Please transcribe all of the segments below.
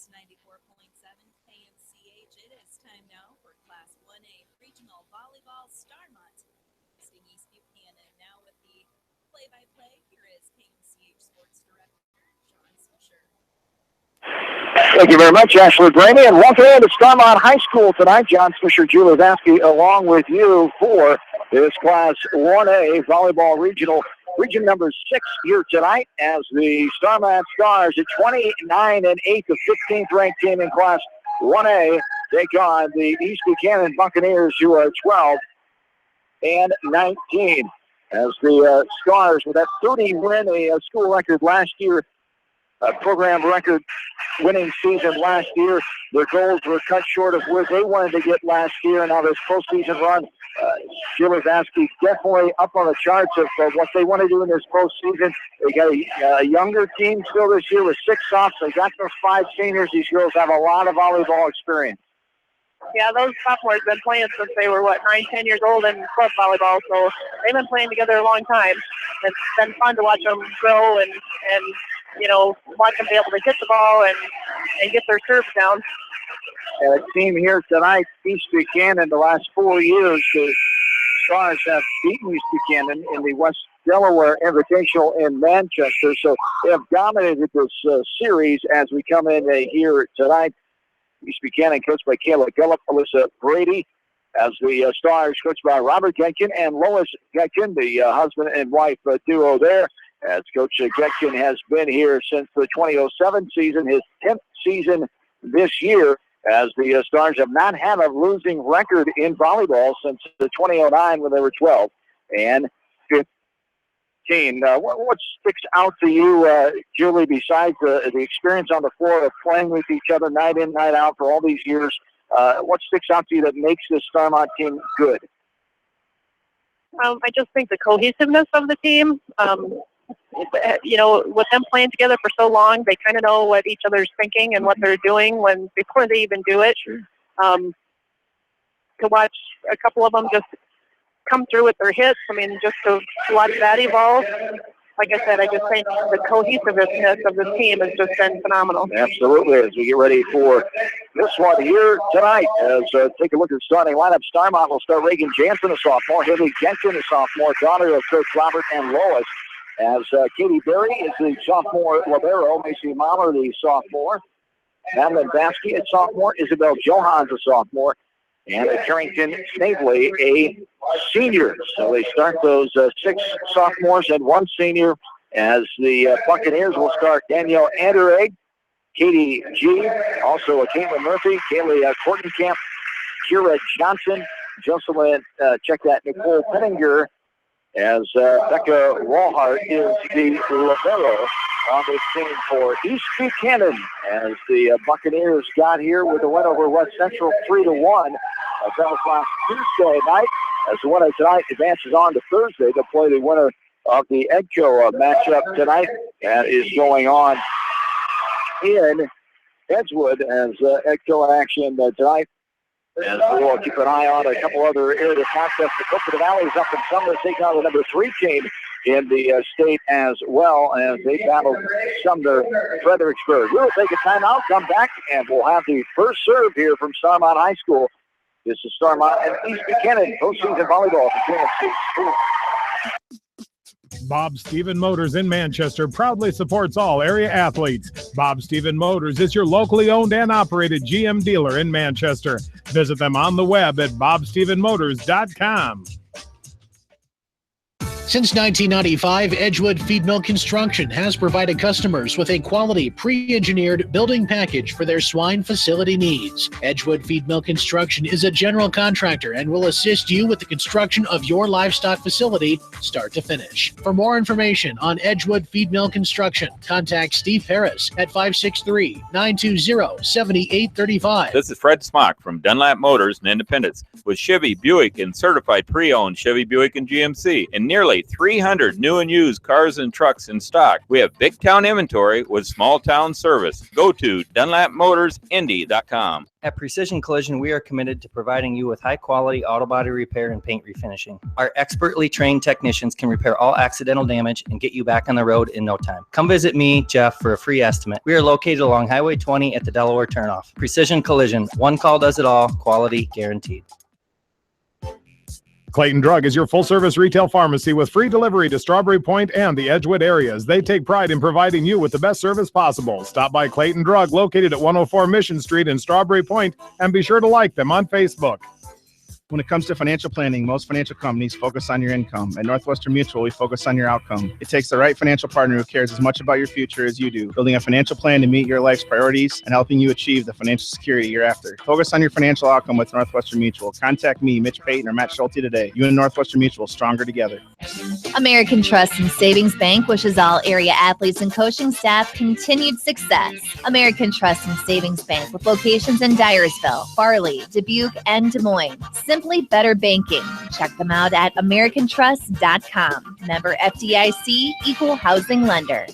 Sports 94.7 KMCH. It is time now for Class 1A Regional Volleyball Starmont. Hosting East Buchanan. Now with the play-by-play, here is KMCH Sports Director John Swisher. Thank you very much, Ashley Graney, and welcome to Starmont High School tonight. John Swisher, Julie Vasky, along with you for this Class 1A Volleyball Regional. Region number 6 here tonight as the Starmont Stars at 29-8, the 15th ranked team in Class 1A, take on the East Buchanan Buccaneers, who are 12-19. As the Stars, with that 30-win, a school record last year, a program record winning season last year, their goals were cut short of where they wanted to get last year. Now this postseason run, Julie Vasky definitely up on the charts of what they want to do in this postseason. They got a younger team still this year with 6 softs. They got their 5 seniors. These girls have a lot of volleyball experience. Yeah, those sophomores have been playing since they were, 9, 10 years old in club volleyball, so they've been playing together a long time. It's been fun to watch them grow and watch them be able to hit the ball and get their serves down. And a team here tonight, East Buchanan, the last 4 years, the Stars have beaten East Buchanan in the West Delaware Invitational in Manchester. So they have dominated this series as we come in here tonight. East Buchanan coached by Kayla Gallup, Alyssa Brady, as the Stars coached by Robert Getkin and Lois Getkin, the husband and wife duo there. As Coach Getkin has been here since the 2007 season, his 10th season this year, as the Stars have not had a losing record in volleyball since the 2009 when they were 12-15. What sticks out to you, Julie, besides the experience on the floor of playing with each other night in, night out for all these years? What sticks out to you that makes this Starmont team good? I just think the cohesiveness of the team. With them playing together for so long, they kind of know what each other's thinking and what they're doing before they even do it. To watch a couple of them just come through with their hits, just to watch that evolve. Like I said, I just think the cohesiveness of the team has just been phenomenal. Absolutely. As we get ready for this one here tonight, as take a look at the starting lineup. Starmont will start Reagan Jansen, a sophomore, Haley Jensen, a sophomore, daughter of Coach Robert and Lois. As Katie Berry is the sophomore libero, Macy Mahler the sophomore, Madeline Vasky a sophomore, Isabel Johans a sophomore, and Carrington Snavely a senior. So they start those 6 sophomores and 1 senior, as the Buccaneers will start Danielle Anderegg, Katie G, also Caitlin Murphy, Kaylee Kortenkamp, Kira Johnson, Jocelyn, Nicole Penninger, as Becca Rawhart is the libero on this team for East Buchanan, as the Buccaneers got here with a win over West Central 3-1. That was last Tuesday night, as the winner tonight advances on to Thursday to play the winner of the EDCO matchup tonight. That is going on in Edgewood as EDCO action tonight. As we'll keep an eye on a couple other area contests. The Copa Valley is up in Sumner, taking on the number 3 team in the state as well, as they battle Sumner Fredericksburg. We'll take a timeout, come back, and we'll have the first serve here from Starmont High School. This is Starmont and East Buchanan postseason volleyball for KMC. Bob Stephen Motors in Manchester proudly supports all area athletes. Bob Stephen Motors is your locally owned and operated GM dealer in Manchester. Visit them on the web at bobstephenmotors.com. Since 1995, Edgewood Feed Mill Construction has provided customers with a quality pre-engineered building package for their swine facility needs. Edgewood Feed Mill Construction is a general contractor and will assist you with the construction of your livestock facility start to finish. For more information on Edgewood Feed Mill Construction, contact Steve Harris at 563-920-7835. This is Fred Smock from Dunlap Motors and Independence with Chevy, Buick, and certified pre-owned Chevy, Buick, and GMC in nearly Nearly 300 new and used cars and trucks in stock. We have big town inventory with small town service. Go to DunlapMotorsIndy.com. At Precision Collision, we are committed to providing you with high-quality auto body repair and paint refinishing. Our expertly trained technicians can repair all accidental damage and get you back on the road in no time. Come visit me, Jeff, for a free estimate. We are located along Highway 20 at the Delaware turnoff. Precision Collision. One call does it all. Quality guaranteed. Clayton Drug is your full-service retail pharmacy with free delivery to Strawberry Point and the Edgewood areas. They take pride in providing you with the best service possible. Stop by Clayton Drug, located at 104 Mission Street in Strawberry Point, and be sure to like them on Facebook. When it comes to financial planning, most financial companies focus on your income. At Northwestern Mutual, we focus on your outcome. It takes the right financial partner who cares as much about your future as you do, building a financial plan to meet your life's priorities and helping you achieve the financial security you're after. Focus on your financial outcome with Northwestern Mutual. Contact me, Mitch Payton, or Matt Schulte today. You and Northwestern Mutual, stronger together. American Trust and Savings Bank wishes all area athletes and coaching staff continued success. American Trust and Savings Bank with locations in Dyersville, Farley, Dubuque, and Des Moines. Simply better banking. Check them out at AmericanTrust.com. Member FDIC, equal housing lender.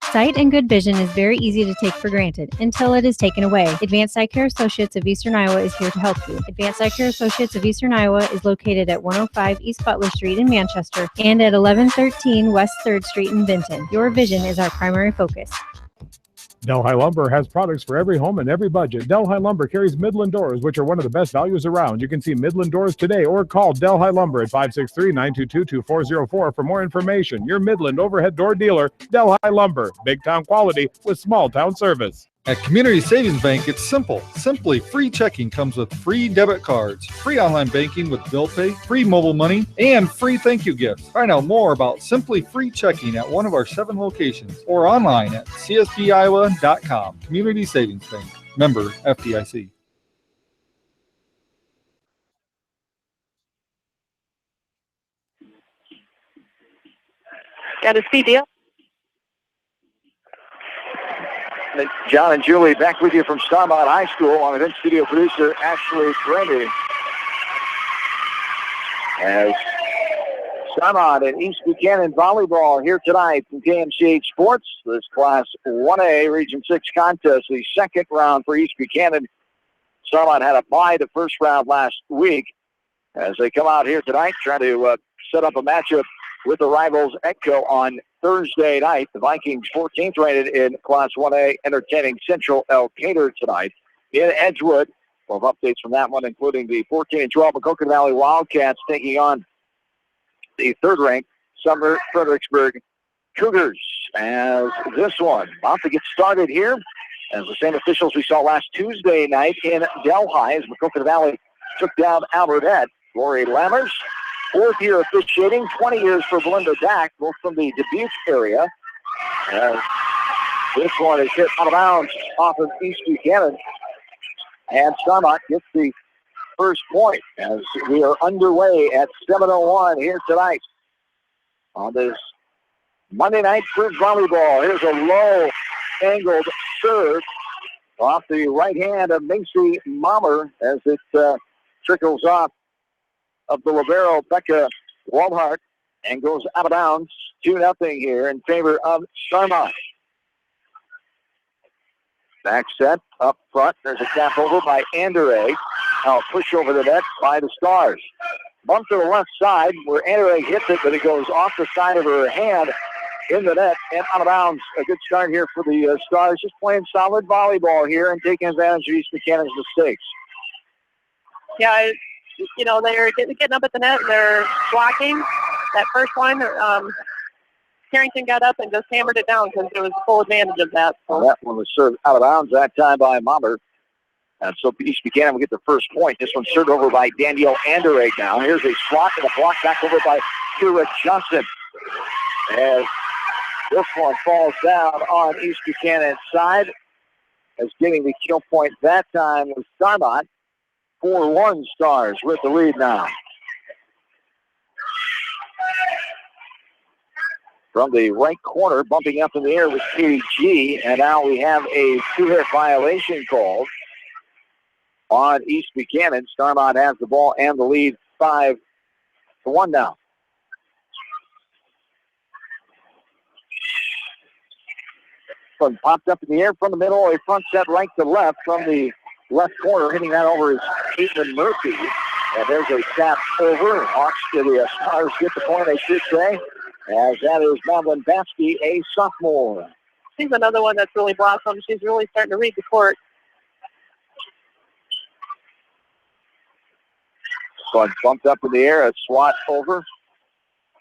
Sight and good vision is very easy to take for granted until it is taken away. Advanced Eye Care Associates of Eastern Iowa is here to help you. Advanced Eye Care Associates of Eastern Iowa is located at 105 East Butler Street in Manchester and at 1113 West 3rd Street in Benton. Your vision is our primary focus. Delhi Lumber has products for every home and every budget. Delhi Lumber carries Midland doors, which are one of the best values around. You can see Midland doors today or call Delhi Lumber at 563-922-2404 for more information. Your Midland overhead door dealer, Delhi Lumber. Big town quality with small town service. At Community Savings Bank, it's simple. Simply free checking comes with free debit cards, free online banking with bill pay, free mobile money, and free thank you gifts. Find out more about Simply Free Checking at one of our 7 locations or online at csbiowa.com. Community Savings Bank. Member FDIC. Got a speed deal. John and Julie back with you from Starmont High School. On event studio producer Ashley Grundy. As Starmont and East Buchanan volleyball here tonight from KMCH Sports. This Class 1A Region 6 contest, the second round for East Buchanan. Starmont had a bye the first round last week. As they come out here tonight, trying to set up a matchup with the rivals Echo on Thursday night. The Vikings 14th rated in Class 1A, entertaining Central Elkader tonight in Edgewood. We'll have updates from that one, including the 14-12 Maquoketa Valley Wildcats taking on the third-ranked Sumner Fredericksburg Cougars. As this one about to get started here, as the same officials we saw last Tuesday night in Delhi, as Maquoketa Valley took down Albertette. Lori Lammers, fourth year officiating, 20 years for Belinda Dack, both from the Dubuque area. This one is hit out of bounds off of East Buchanan. And Starmont gets the first point as we are underway at 7:01 here tonight on this Monday night for volleyball. Here's a low-angled serve off the right hand of Macy Mommer as it trickles off of the libero, Becca Walhart, and goes out of bounds, 2-0 here in favor of Starmont. Back set, up front, there's a tap over by Andere. Now push over the net by the Stars. Bump to the left side where Andere hits it, but it goes off the side of her hand in the net and out of bounds. A good start here for the Stars, just playing solid volleyball here and taking advantage of East Buchanan's mistakes. Yeah, you know, they're getting up at the net and they're blocking. That first one, Carrington got up and just hammered it down because there was full advantage of that. So. Well, that one was served out of bounds that time by Mommer. And so East Buchanan will get the first point. This one's served over by Danielle Andere now. Here's a swat and a block back over by Kira Johnson. As this one falls down on East Buchanan's side. As getting the kill point that time was Starmont. 4-1 Stars with the lead now. From the right corner, bumping up in the air was Katie G. And now we have a 2-hit violation called on East Buchanan. Starmont has the ball and the lead 5-1 now. One popped up in the air from the middle, a front set right to left from the left corner. Hitting that over is Caitlin Murphy. And there's a tap over. Hawks to the Stars get the point, I should say, as that is Madeline Batsky, a sophomore. She's another one that's really blossomed. She's really starting to read the court. So bumped up in the air, a swat over.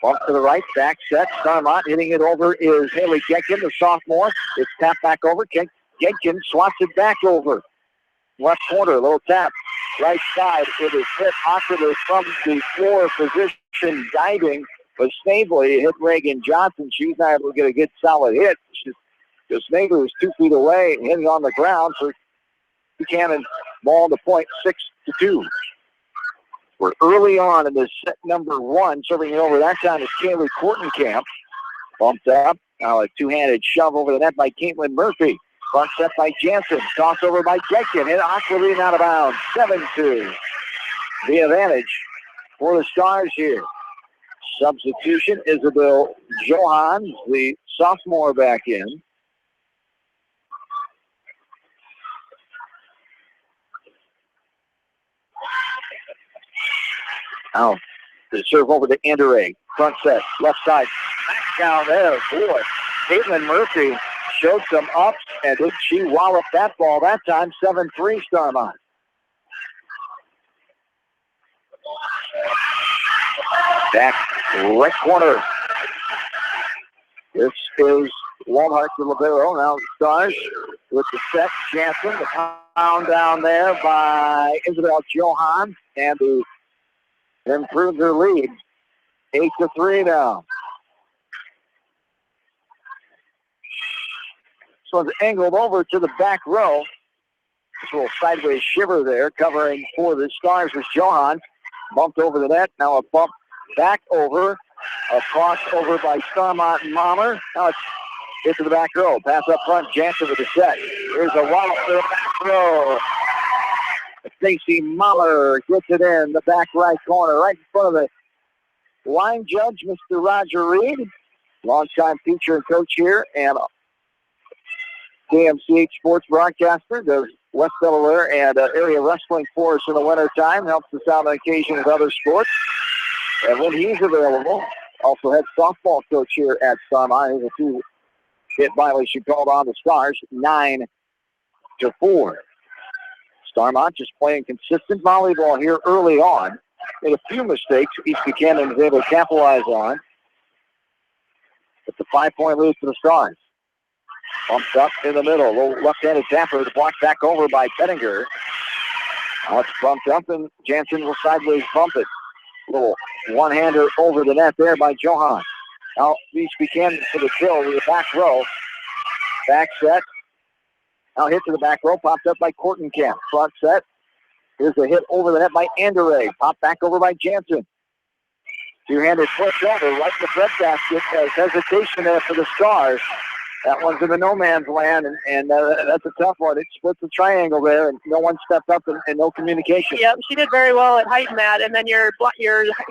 Bump to the right, back set. Starmont hitting it over is Haley Genkin, the sophomore. It's tapped back over. Genkin swats it back over. Left corner, little tap. Right side, it is hit awkwardly from the floor position, diving, but Snavely hit Reagan Johnson. She was not able to get a good solid hit. Because Snavely was 2 feet away and hitting on the ground. So Buchanan ball to point 6-2. We're early on in this set number 1. Serving it over that time is Kaylee Kortenkamp. Bumped up. Now a two-handed shove over the net by Caitlin Murphy. Front set by Jansen. Toss over by Genkin. Hit awkwardly and out of bounds. 7-2. The advantage for the Stars here. Substitution, Isabel Johan, the sophomore, back in. Now, the serve over to Anderegg. Front set, left side. Back down there. Boy, Caitlin Murphy showed some ups, and did she wallop that ball that time? 7-3 Starmont. Back right corner. This is Walmart to Libero. Now Stars with the set. Jansen, the pound down there by Isabel Johan, and the improved her lead. 8-3 now. This one's angled over to the back row. This little sideways shiver there, covering for the Stars was Johan. Bumped over the net. Now a bump back over. A cross over by Starmont and Mommer. Now it's hit to the back row. Pass up front. Jansen with the set. Here's a wallop to the back row. Stacy Mommer gets it in the back right corner, right in front of the line judge, Mr. Roger Reed. Longtime teacher and coach here, and KMCH sports broadcaster, does West Delaware and area wrestling for us in the wintertime. Helps us out on occasion with other sports. And when he's available, also head softball coach here at Starmont. He's a 2-hit violation called on the Stars, 9-4. Starmont just playing consistent volleyball here early on. Made a few mistakes East Buchanan was able to capitalize on. It's a 5-point lead for the Stars. Bumped up in the middle. Little left-handed tapper. The block back over by Pettinger. Now it's bumped up, and Jansen will sideways bump it. Little one-hander over the net there by Johan. Now East Buchanan for the kill to the back row. Back set. Now hit to the back row. Popped up by Kortenkamp. Front set. Here's a hit over the net by Anderegg. Popped back over by Jansen. Two-handed flip over right in the breadbasket. There's hesitation there for the Stars. That one's in the no man's land, and that's a tough one. It splits the triangle there, and no one stepped up and no communication. Yep, she did very well at hiding that, and then your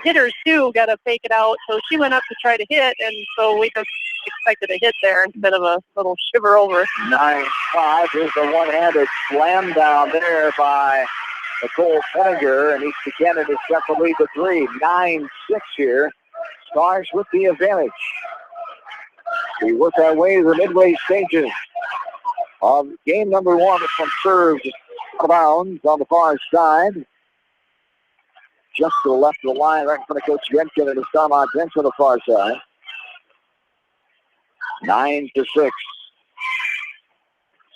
hitters, too, got to fake it out. So she went up to try to hit, and so we just expected a hit there instead of a little shiver over. 9-5. Here's the one-handed slam down there by Nicole Pettinger, and East Buchanan is set to lead the 3. 9-6 here. Stars with the advantage. We work our way to the midway stages of game number 1 from serve out of bounds on the far side. Just to the left of the line, right in front of Coach Genkin and the Starmont bench on the far side. 9-6. This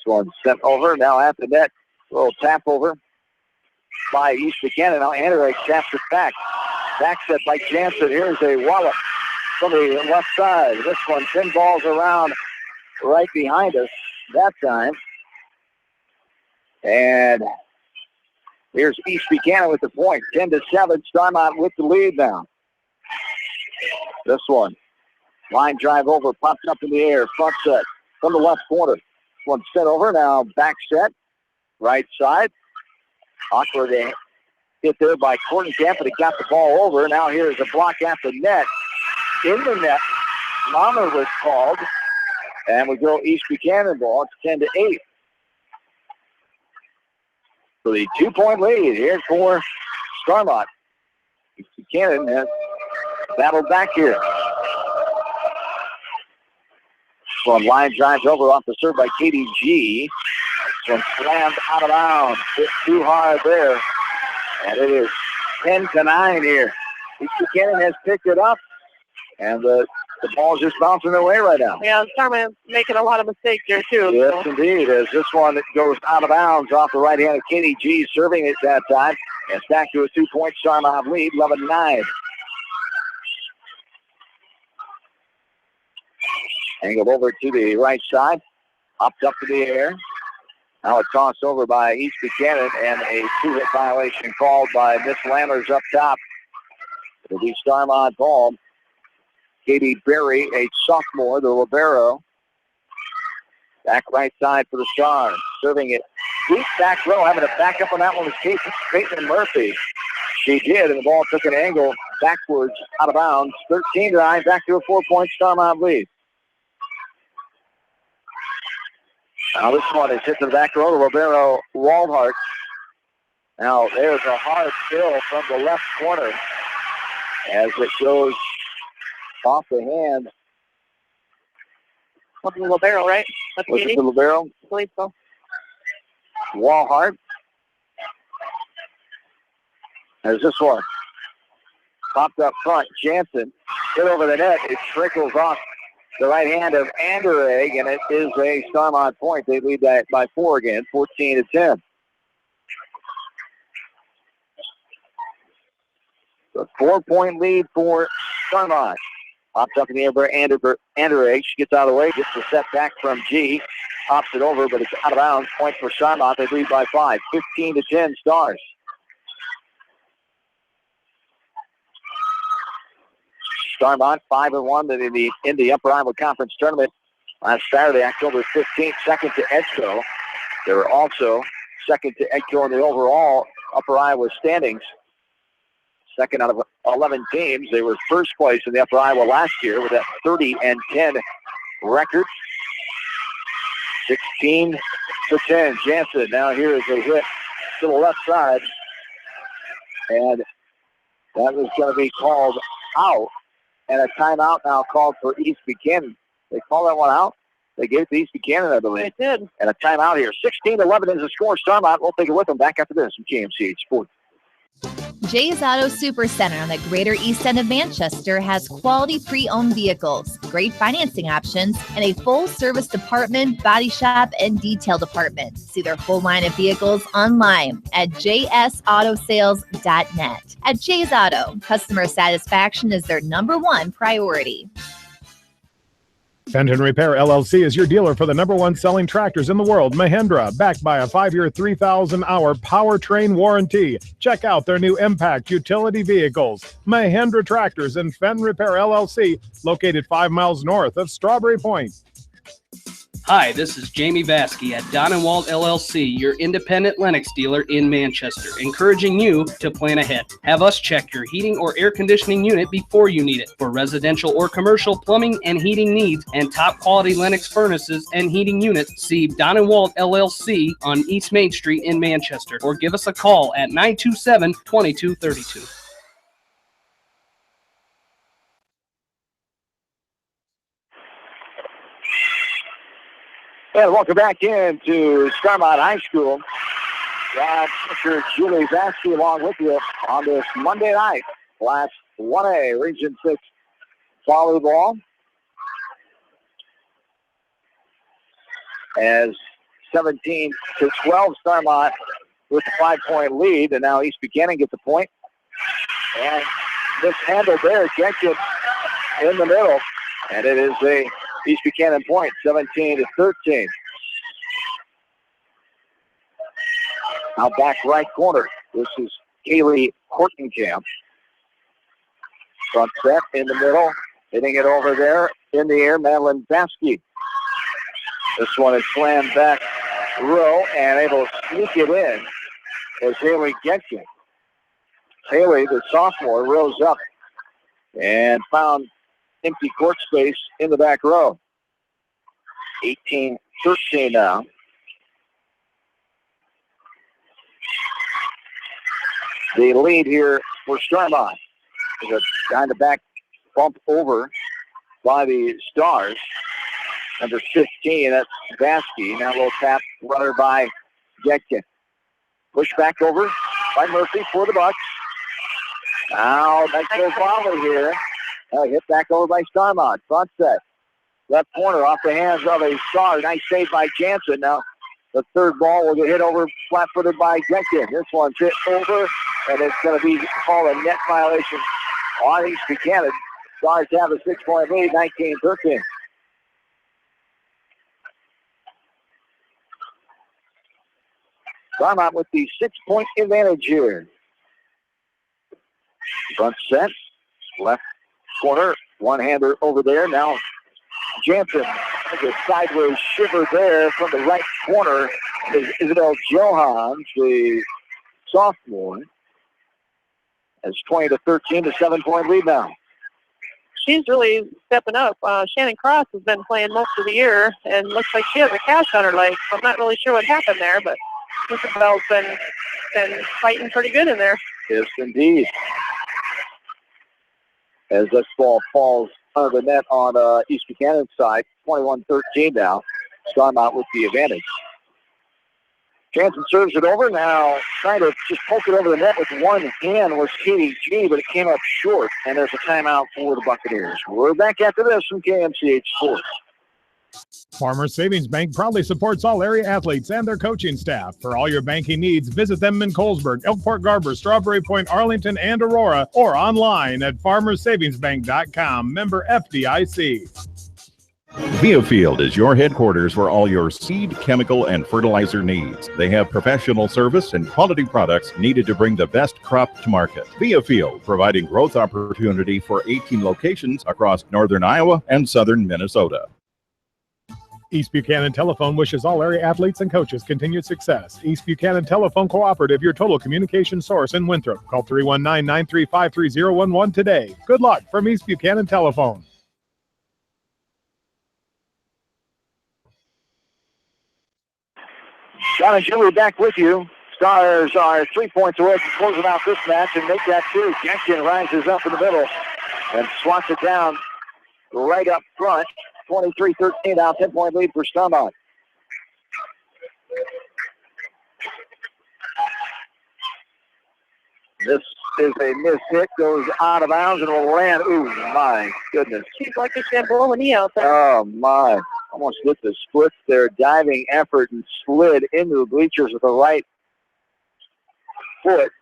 one sent over. Now at the net. A little tap over by East Buchanan. Now Anderegg taps it back. Back set by Jansen. Here's a wallop from the left side. This one pinballs around right behind us that time. And here's East Buchanan with the point. 10-7. Starmont with the lead now. This one. Line drive over. Pops up in the air. Front set from the left corner. This one set over. Now back set. Right side. Awkward hit there by Kortenkamp, but he got the ball over. Now here's a block at the net. In the net, Mommer was called. And we go East Buchanan ball. It's 10-8. So the 2-point lead here for Starmont. East Buchanan has battled back here. So line drives over off the serve by Katie G. So slammed out of bounds. Hit too hard there. And it is 10-9 here. East Buchanan has picked it up. And the ball's just bouncing their way right now. Yeah, Starmont making a lot of mistakes here, too. Yes, indeed. As this one goes out of bounds off the right hand of Katie G, serving it that time. And it's back to a 2-point Starmont lead, 11-9. Angled over to the right side. Hopped up to the air. Now it's tossed over by East Buchanan, and a 2-hit violation called by Miss Lammers up top. It'll be Starmont ball. Katie Berry, a sophomore, the libero. Back right side for the Stars. Serving it deep back row. Having to back up on that one was Caitlin Murphy. She did, and the ball took an angle backwards out of bounds. 13-9, back to a 4-point Starmont lead. Now this one is hit to the back row. The libero, Waldhart. Now there's a hard kill from the left corner as it goes off the hand. That's the libero, right? That's Was Katie? it the libero? I believe so. Waldhart. There's this one. Popped up front. Jansen hit over the net. It trickles off the right hand of Anderegg, and it is a Starmont point. They lead that by 4 again, 14-10. The 4-point lead for Starmont. Pops up in the air for Anderegg. She gets out of the way, gets the set back from G. Pops it over, but it's out of bounds. Point for Starmont. They lead by 5, 15-10 Stars. Starmont 5-1 in the Upper Iowa Conference Tournament last Saturday, October 15th, second to Edco. They were also second to Edco in the overall Upper Iowa standings. Second out of 11 teams. They were first place in the Upper Iowa last year with that 30-10 record. 16-10. Jansen now here is a hit to the left side. And that was going to be called out. And a timeout now called for East Buchanan. They call that one out. They gave it to East Buchanan, I believe. They did. And a timeout here. 16-11 is the score. Starmont. We'll take it with them back after this from KMCH Sports. Jay's Auto Supercenter on the Greater East End of Manchester has quality pre-owned vehicles, great financing options, and a full-service department, body shop, and detail department. See their full line of vehicles online at jsautosales.net. At Jay's Auto, customer satisfaction is their #1 priority. Fenton Repair LLC is your dealer for the #1 selling tractors in the world, Mahindra, backed by a 5-year, 3,000-hour powertrain warranty. Check out their new Impact utility vehicles. Mahindra Tractors and Fenton Repair LLC, located 5 miles north of Strawberry Point. Hi, this is Jamie Vasky at Don & Walt LLC, your independent Lennox dealer in Manchester, encouraging you to plan ahead. Have us check your heating or air conditioning unit before you need it. For residential or commercial plumbing and heating needs and top quality Lennox furnaces and heating units, see Don & Walt LLC on East Main Street in Manchester, or give us a call at 927-2232. And welcome back into Starmont High School. Brad Fisher, Julie Vasky along with you on this Monday night. Class 1A, Region 6 volleyball. As 17-12, Starmont with a 5-point lead, and now East Buchanan gets a point. And mishandled there, Jenkins in the middle, and it is a East Buchanan point, 17-13. Now back right corner. This is Kaylee Hortenkamp. Front set in the middle. Hitting it over there in the air, Madeline Vasky. This one is slammed back row and able to sneak it in as Haley Jenkins. Haley, the sophomore, rose up and found empty court space in the back row. 18-13 now. The lead here for Starmont is a kind of back bump over by the Stars. Number 15, that's Vasky. Now a little tap runner by Getkin. Push back over by Murphy for the Bucks. Now, nice little volley here. Hit back over by Starmont. Front set. Left corner off the hands of a Star. Nice save by Jansen. Now, the third ball will get hit over flat-footed by Getkin. This one's hit over, and it's going to be called a net violation on East Buchanan. Stars have a 6-point lead, 19-13. Starmont with the 6-point advantage here. Front set, left corner, one-hander over there. Now Jansen has a sideways shiver there from the right corner is Isabel Johans, the sophomore. It's 20-13, the 7-point lead now. She's really stepping up. Shannon Cross has been playing most of the year and looks like she has a cast on her leg. So I'm not really sure what happened there, but Isabel's been fighting pretty good in there. Yes, indeed. As this ball falls under the net on East Buchanan's side, 21-13 now. Starmont with the advantage. Jansen serves it over now, trying to just poke it over the net with one hand was Katie G, but it came up short, and there's a timeout for the Buccaneers. We're back after this from KMCH Sports. Farmers Savings Bank proudly supports all area athletes and their coaching staff. For all your banking needs, visit them in Colesburg, Elkport Garber, Strawberry Point, Arlington, and Aurora, or online at farmersavingsbank.com. Member FDIC. Viafield is your headquarters for all your seed, chemical, and fertilizer needs. They have professional service and quality products needed to bring the best crop to market. Viafield, providing growth opportunity for 18 locations across northern Iowa and southern Minnesota. East Buchanan Telephone wishes all area athletes and coaches continued success. East Buchanan Telephone Cooperative, your total communication source in Winthrop. Call 319-935-3011 today. Good luck from East Buchanan Telephone. John and Julie back with you. Stars are 3 points away from closing out this match and make that two. Genkin rises up in the middle and swats it down right up front. 23-13 now, 10-point lead for Starmont. This is a missed hit, goes out of bounds and will land. Ooh, my goodness. She's like a Shambolini out there. Oh, my. Almost hit the split there, diving effort, and slid into the bleachers with the right foot,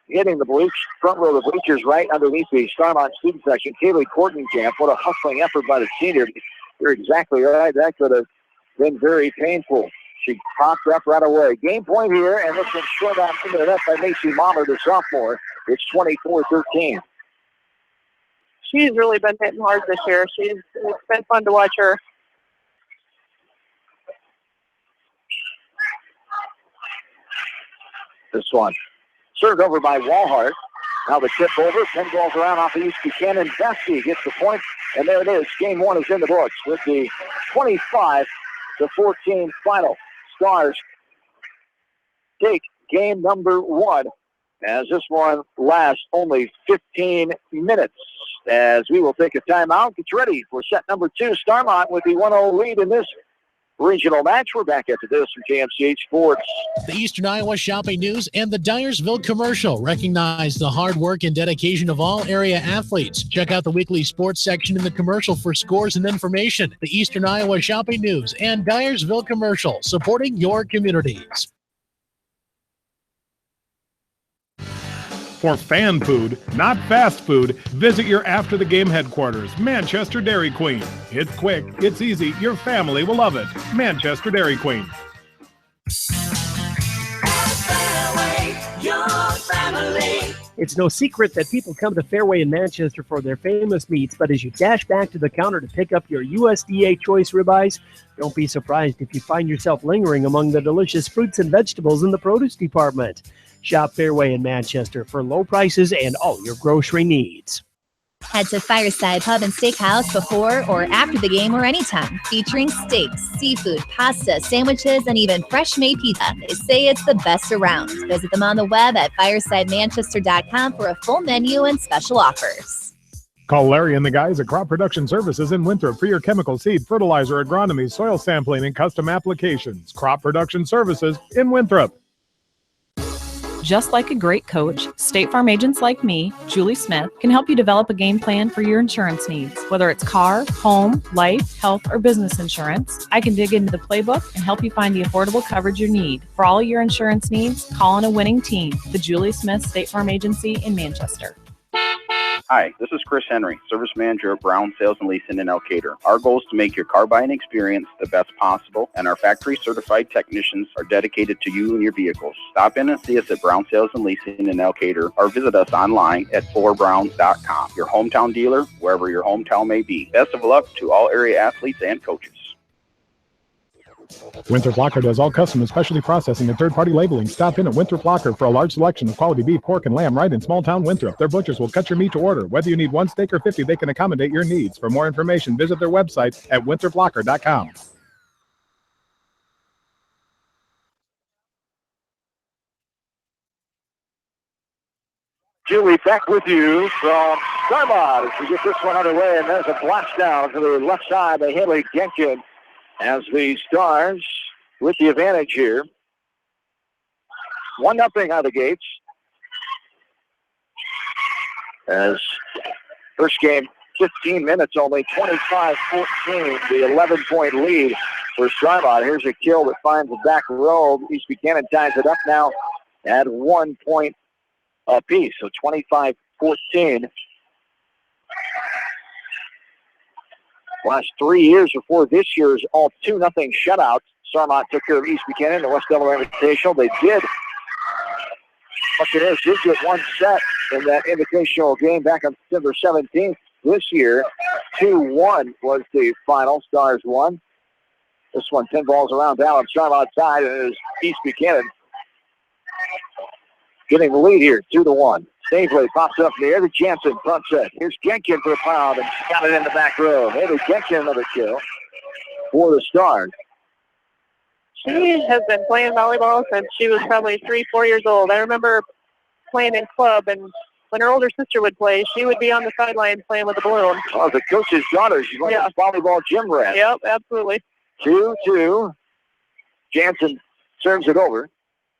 hitting the front row of the bleachers right underneath the Starmont student section. Kaylee Kortenkamp, what a hustling effort by the senior. You're exactly right. That could have been very painful. She popped up right away. Game point here, and this one's short out into the net by Macy Mommer, the sophomore. It's 24-13. She's really been hitting hard this year. It's been fun to watch her. This one served over by Walhart. Now the tip over, 10 balls around off of East Buchanan. Vesky gets the point, and there it is. Game one is in the books with the 25-14 final. Stars take game number one, as this one lasts only 15 minutes. As we will take a timeout, get ready for set number two. Starmont with the 1-0 lead in this regional match. We're back after this from KMCH Sports. The Eastern Iowa Shopping News and the Dyersville Commercial recognize the hard work and dedication of all area athletes. Check out the weekly sports section in the commercial for scores and information. The Eastern Iowa Shopping News and Dyersville Commercial, supporting your communities. For fan food, not fast food, visit your after-the-game headquarters, Manchester Dairy Queen. It's quick, it's easy, your family will love it. Manchester Dairy Queen. It's no secret that people come to Fairway in Manchester for their famous meats, but as you dash back to the counter to pick up your USDA choice ribeyes, don't be surprised if you find yourself lingering among the delicious fruits and vegetables in the produce department. Shop Fairway in Manchester for low prices and all your grocery needs. Head to Fireside Pub and Steakhouse before or after the game or anytime, featuring steaks, seafood, pasta, sandwiches, and even fresh-made pizza. They say it's the best around. Visit them on the web at firesidemanchester.com for a full menu and special offers. Call Larry and the guys at Crop Production Services in Winthrop for your chemical, seed, fertilizer, agronomy, soil sampling, and custom applications. Crop Production Services in Winthrop. Just like a great coach, State Farm agents like me, Julie Smith, can help you develop a game plan for your insurance needs. Whether it's car, home, life, health, or business insurance, I can dig into the playbook and help you find the affordable coverage you need. For all your insurance needs, call on a winning team. The Julie Smith State Farm Agency in Manchester. Hi, this is Chris Henry, Service Manager of Brown Sales and Leasing in Elkader. Our goal is to make your car buying experience the best possible, and our factory certified technicians are dedicated to you and your vehicles. Stop in and see us at Brown Sales and Leasing in Elkader, or visit us online at 4browns.com. Your hometown dealer, wherever your hometown may be. Best of luck to all area athletes and coaches. Winthrop Locker does all custom and specialty processing and third-party labeling. Stop in at Winthrop Locker for a large selection of quality beef, pork, and lamb right in small-town Winthrop. Their butchers will cut your meat to order. Whether you need 1 steak or 50, they can accommodate your needs. For more information, visit their website at winthroplocker.com. Julie, back with you from Starmont as we get this one underway, and there's a blast down to the left side by Haley Genkin. As the Stars with the advantage here. 1-0 out of the gates. As first game, 15 minutes only, 25-14, the 11-point lead for Starmont. Here's a kill that finds the back row. East Buchanan ties it up now at 1 point apiece, so 25-14. Last 3 years before this year's all 2-0 shutouts. Starmont took care of East Buchanan in the West Delaware Invitational. They did. Buccaneers did get 1 set in that invitational game back on September 17th. This year, 2-1 was the final. Stars won. This one, 10 balls around down on Starmont's side, and it is East Buchanan getting the lead here, 2-1. Snavely pops it up in the air to Jansen, front set. Here's Genkin for the pound, and she's got it in the back row. Maybe Genkin another kill for the Stars. She has been playing volleyball since she was probably 3-4 years old. I remember playing in club, and when her older sister would play, she would be on the sideline playing with a balloon. Oh, the coach's daughter. She's like a volleyball gym rat. Yep, absolutely. 2-2. Jansen serves it over.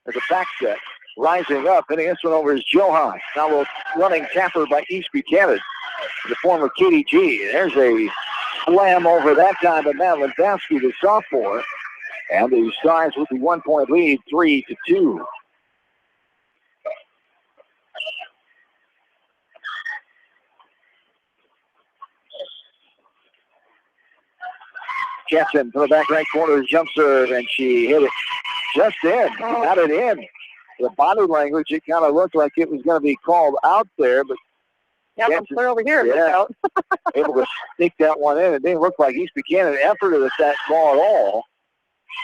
There's a back set. Rising up, hitting this one over is Johan. Now a running tapper by East Buchanan, the former KDG. There's a slam over that time by Madeline Basky, the sophomore. And the Stars with the 1 point lead, 3-2. Jensen to the back right corner, jump serve, and she hit it just in. Got it in. The body language, it kind of looked like it was going to be called out there, but I'm clear over here. Yeah, able to sneak that one in. It didn't look like East Buchanan efforted at that ball at all.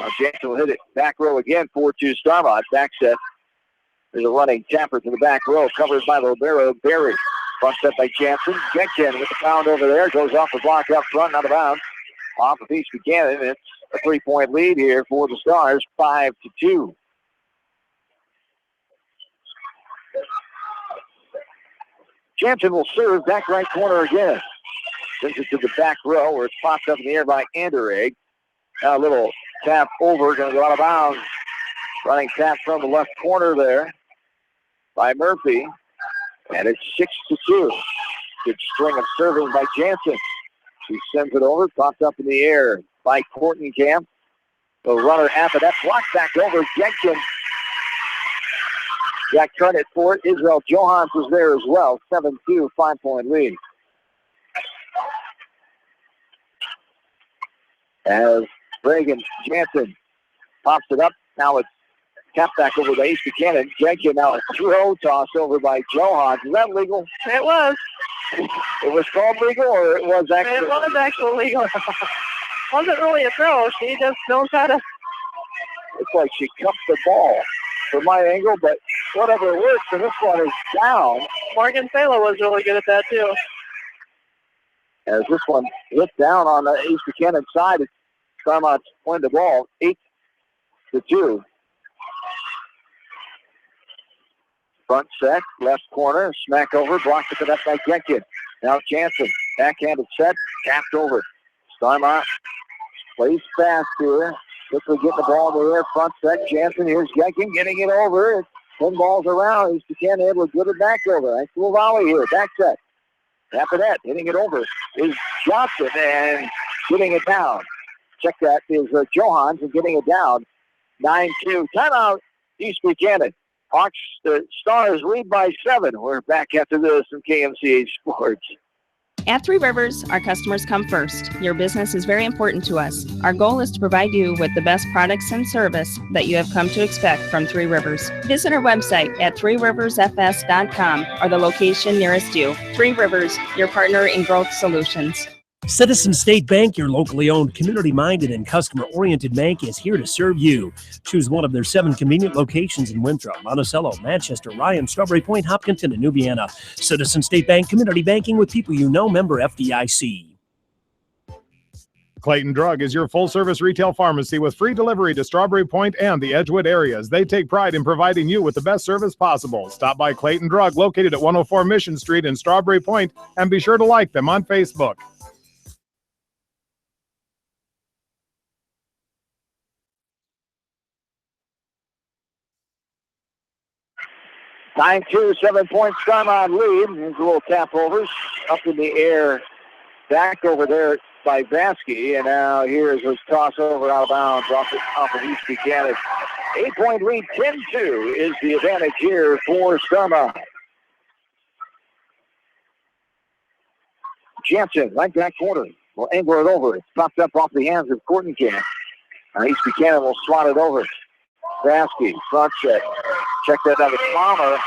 Now Jansen will hit it back row again, 4-2 Starmont. Back set. There's a running tapper to the back row, covered by Libero Berry. Front set by Jansen. Genkin with the pound over there, goes off the block up front, out of bounds. Off of East Buchanan. It's a 3-point lead here for the Stars, 5-2. Jansen will serve back right corner again. Sends it to the back row where it's popped up in the air by Anderegg. Now a little tap over, going to go out of bounds. Running tap from the left corner there by Murphy. And it's 6-2. Good string of serving by Jansen. She sends it over, popped up in the air by Kortenkamp. The runner half of that block back over. Genkin. Got credit for it. Israel Johans was there as well. 7-2, 5-point lead. As Reagan Jansen pops it up. Now it's tapped back over by East Buchanan. Genkin now a throw toss over by Johans. Is that legal? It was. It was called legal, or it was actually? It was actually legal. Wasn't really a throw. She just knows how to. Looks like she cupped the ball from my angle, but whatever it works, and this one is down. Morgan Salo was really good at that, too. As this one hit down on the East Buchanan side, Starmont won the ball 8-2. Front set, left corner, smack over, blocked at the net by Genkin. Now Jansen, backhanded set, tapped over. Starmont plays fast here. Quickly getting the ball in the air, front set. Jansen, here's Genkin getting it over. 10 balls around. East Buchanan able to get it back over. Nice little volley here, back set. Tappanette hitting it over is Johnson and getting it down. Check that is Johans and getting it down. 9-2. Timeout, East Buchanan. Hawks, the Stars lead by 7. We're back after this in KMCH Sports. At Three Rivers, our customers come first. Your business is very important to us. Our goal is to provide you with the best products and service that you have come to expect from Three Rivers. Visit our website at threeriversfs.com or the location nearest you. Three Rivers, your partner in growth solutions. Citizen State Bank, your locally owned, community-minded, and customer-oriented bank, is here to serve you. Choose one of their 7 convenient locations in Winthrop, Monticello, Manchester, Ryan, Strawberry Point, Hopkinton, and New Vienna. Citizen State Bank, community banking with people you know, member FDIC. Clayton Drug is your full-service retail pharmacy with free delivery to Strawberry Point and the Edgewood areas. They take pride in providing you with the best service possible. Stop by Clayton Drug, located at 104 Mission Street in Strawberry Point, and be sure to like them on Facebook. 9-2, 7-point Starmont lead. Here's a little tap overs up in the air, back over there by Vasky. And now here's his toss over out of bounds off of East Buchanan. 8-point lead, 10-2 is the advantage here for Starmont. Jansen, right back corner, will angle it over. It's popped up off the hands of Kortenkamp. East Buchanan will swat it over. Vasky, front set. Check that out with Palmer.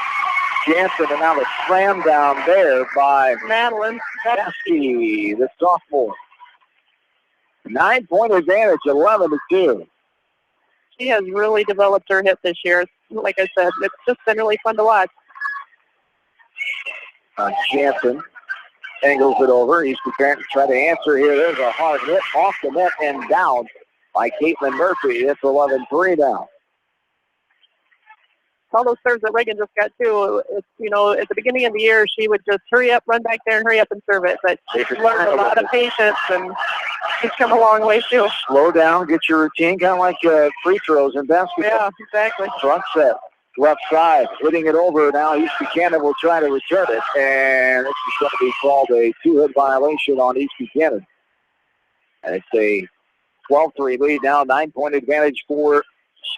Jansen, and now the slam down there by Madeline Vasky, the sophomore. 9-point advantage, 11-2. She has really developed her hip this year. Like I said, it's just been really fun to watch. Jansen angles it over. East Buchanan try to answer here. There's a hard hit off the net and down by Caitlin Murphy. It's 11-3 now. All those serves that Reagan just got too, it's, you know, at the beginning of the year, she would just hurry up, run back there, and hurry up and serve it. But she's learned a lot of patience, and she's come a long way too. Slow down, get your routine, kind of like free throws in basketball. Yeah, exactly. Front set, left side, hitting it over. Now East Buchanan will try to return it, and this is going to be called a 2-hit violation on East Buchanan. And it's a 12-3 lead now, 9-point advantage for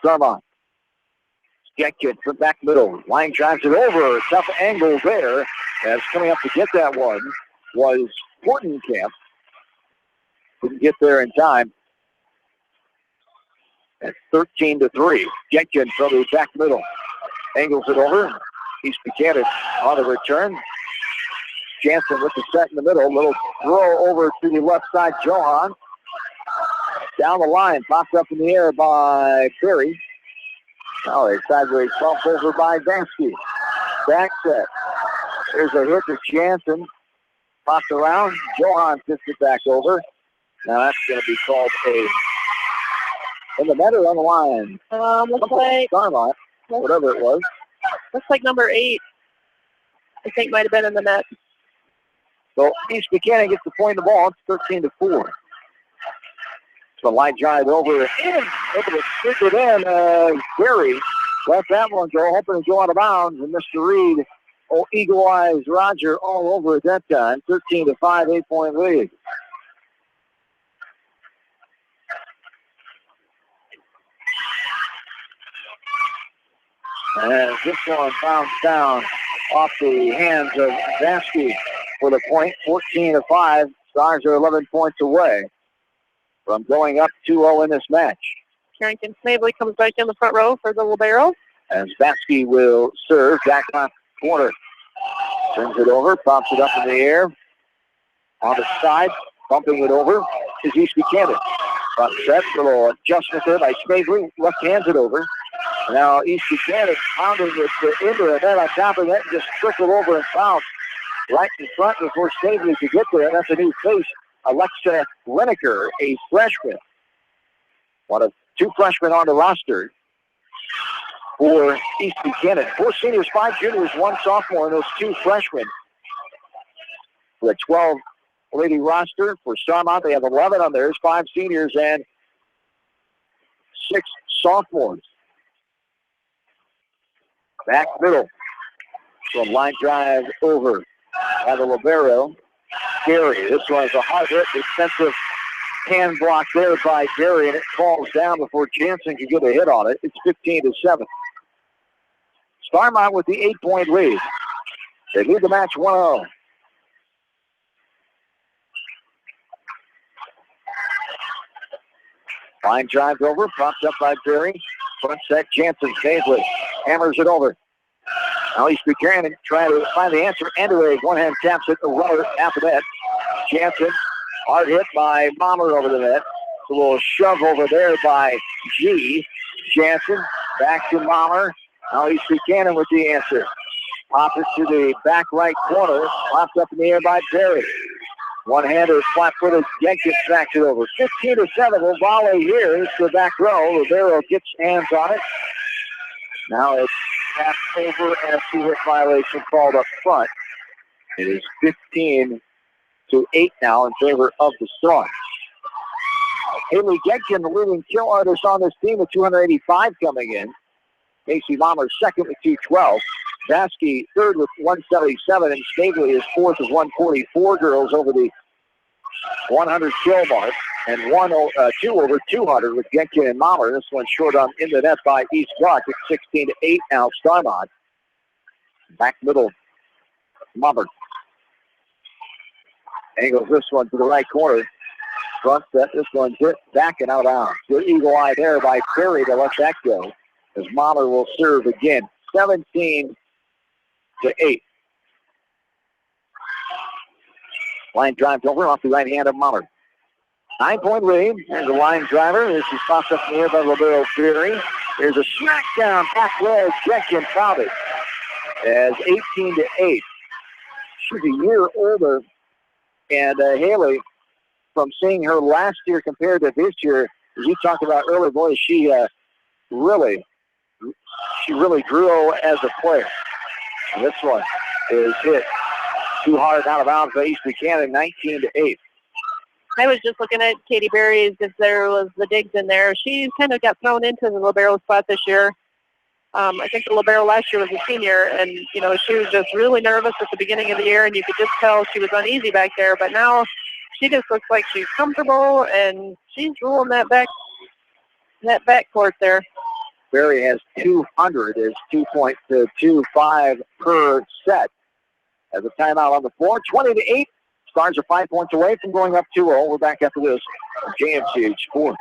Starmont. Getkin from back middle. Line drives it over. Tough angle there. As coming up to get that one was Kortenkamp. Didn't get there in time. At 13-3. Getkin from the back middle. Angles it over. East Buchanan on the return. Jansen with the set in the middle. Little throw over to the left side. Johan. Down the line. Popped up in the air by Perry. Oh, a sideways bump over by Vasky. Back set. There's a hit to Jansen. Pops around. Johan gets it back over. Now that's going to be called a in the net or on the line. Looks like Starmont, whatever it was. Looks like number 8. I think might have been in the net. So East Buchanan gets the point of the ball. It's 13-4. The light drive over in, able to stick it in. Gary let that one go, hoping to go out of bounds. And Mr. Reed, Eagle Eyes Roger all over at that time. 13-5, 8-point lead. And this one bounced down off the hands of Vasky for the point. 14-5. Stars are 11 points away from going up 2-0 in this match. Carrington Snavely comes back in the front row for the libero. As Vasky will serve back left corner. Turns it over, pops it up in the air. On the side, bumping it over is East Buchanan. Front set, little adjustment there by Snavely. Left hands it over. Now East Buchanan pounding it into the net on top of that, just trickled over and bounced right in front before Stavely could get there. That's a new face, Alexa Lineker, a freshman. One of two freshmen on the roster for East Buchanan. 4 seniors, 5 juniors, 1 sophomore, and those 2 freshmen. For a 12-lady roster for Starmont, they have 11 on theirs, 5 seniors and 6 sophomores. Back middle. So line drive over by the libero, Gary. This one is a hard hit, defensive hand block there by Gary, and it falls down before Jansen can get a hit on it. It's 15-7. Starmont with the 8-point lead. They lead the match 1-0. Line drive over, propped up by Berry. Front set, Jansen, Stavely hammers it over. Now East Buchanan trying to find the answer. Anderegg, one-hand taps it, the runner after that. Jansen, hard hit by Mommer over the net. A little shove over there by G. Jansen, back to Mommer. Now East Buchanan with the answer. Pop it to the back right corner. Popped up in the air by Berry. One-hander, flat-footed, Jenkins backs it over. 15-7, will volley here. It's the back row. Rivero gets hands on it. Now it's tapped over and a 2-hit violation called up front. It is 15-8 now in favor of the Storm. Haley Jenkins, the leading kill artist on this team, with 285 coming in. Casey Mommer second with 212. Vasky third with 177, and Stavely is fourth with 144. Girls over the 100 kill mark, and 2 over 200 with Genkin and Mommer. This one short on in the net by East Block. It's 16-8 now. Starmont. Back middle, Mommer. Angles this one to the right corner. Front set, this one's hit back and out of bounds. Good eagle eye there by Perry to let that go, as Mommer will serve again. 17-8. Line drive over off the right hand of Mommer. 9-point lead. There's a line driver. This is popped up in the air by Libero Perry. There's a smackdown back leg. Jenkins fouled it as 18-8. She's a year older, and Haley, from seeing her last year compared to this year, as you talked about earlier, boy, she really grew as a player. And this one is hit too hard out of bounds by East Buchanan, 19-8. I was just looking at Katie Berry's, if there was the digs in there. She kind of got thrown into the libero spot this year. I think the libero last year was a senior, and, you know, she was just really nervous at the beginning of the year, and you could just tell she was uneasy back there. But now she just looks like she's comfortable, and she's ruling that backcourt there. Berry has 200, is 2.25 per set. As a timeout on the floor, 20-8. Stars are 5 points away from going up 2-0. We're back after this on JMCH Sports.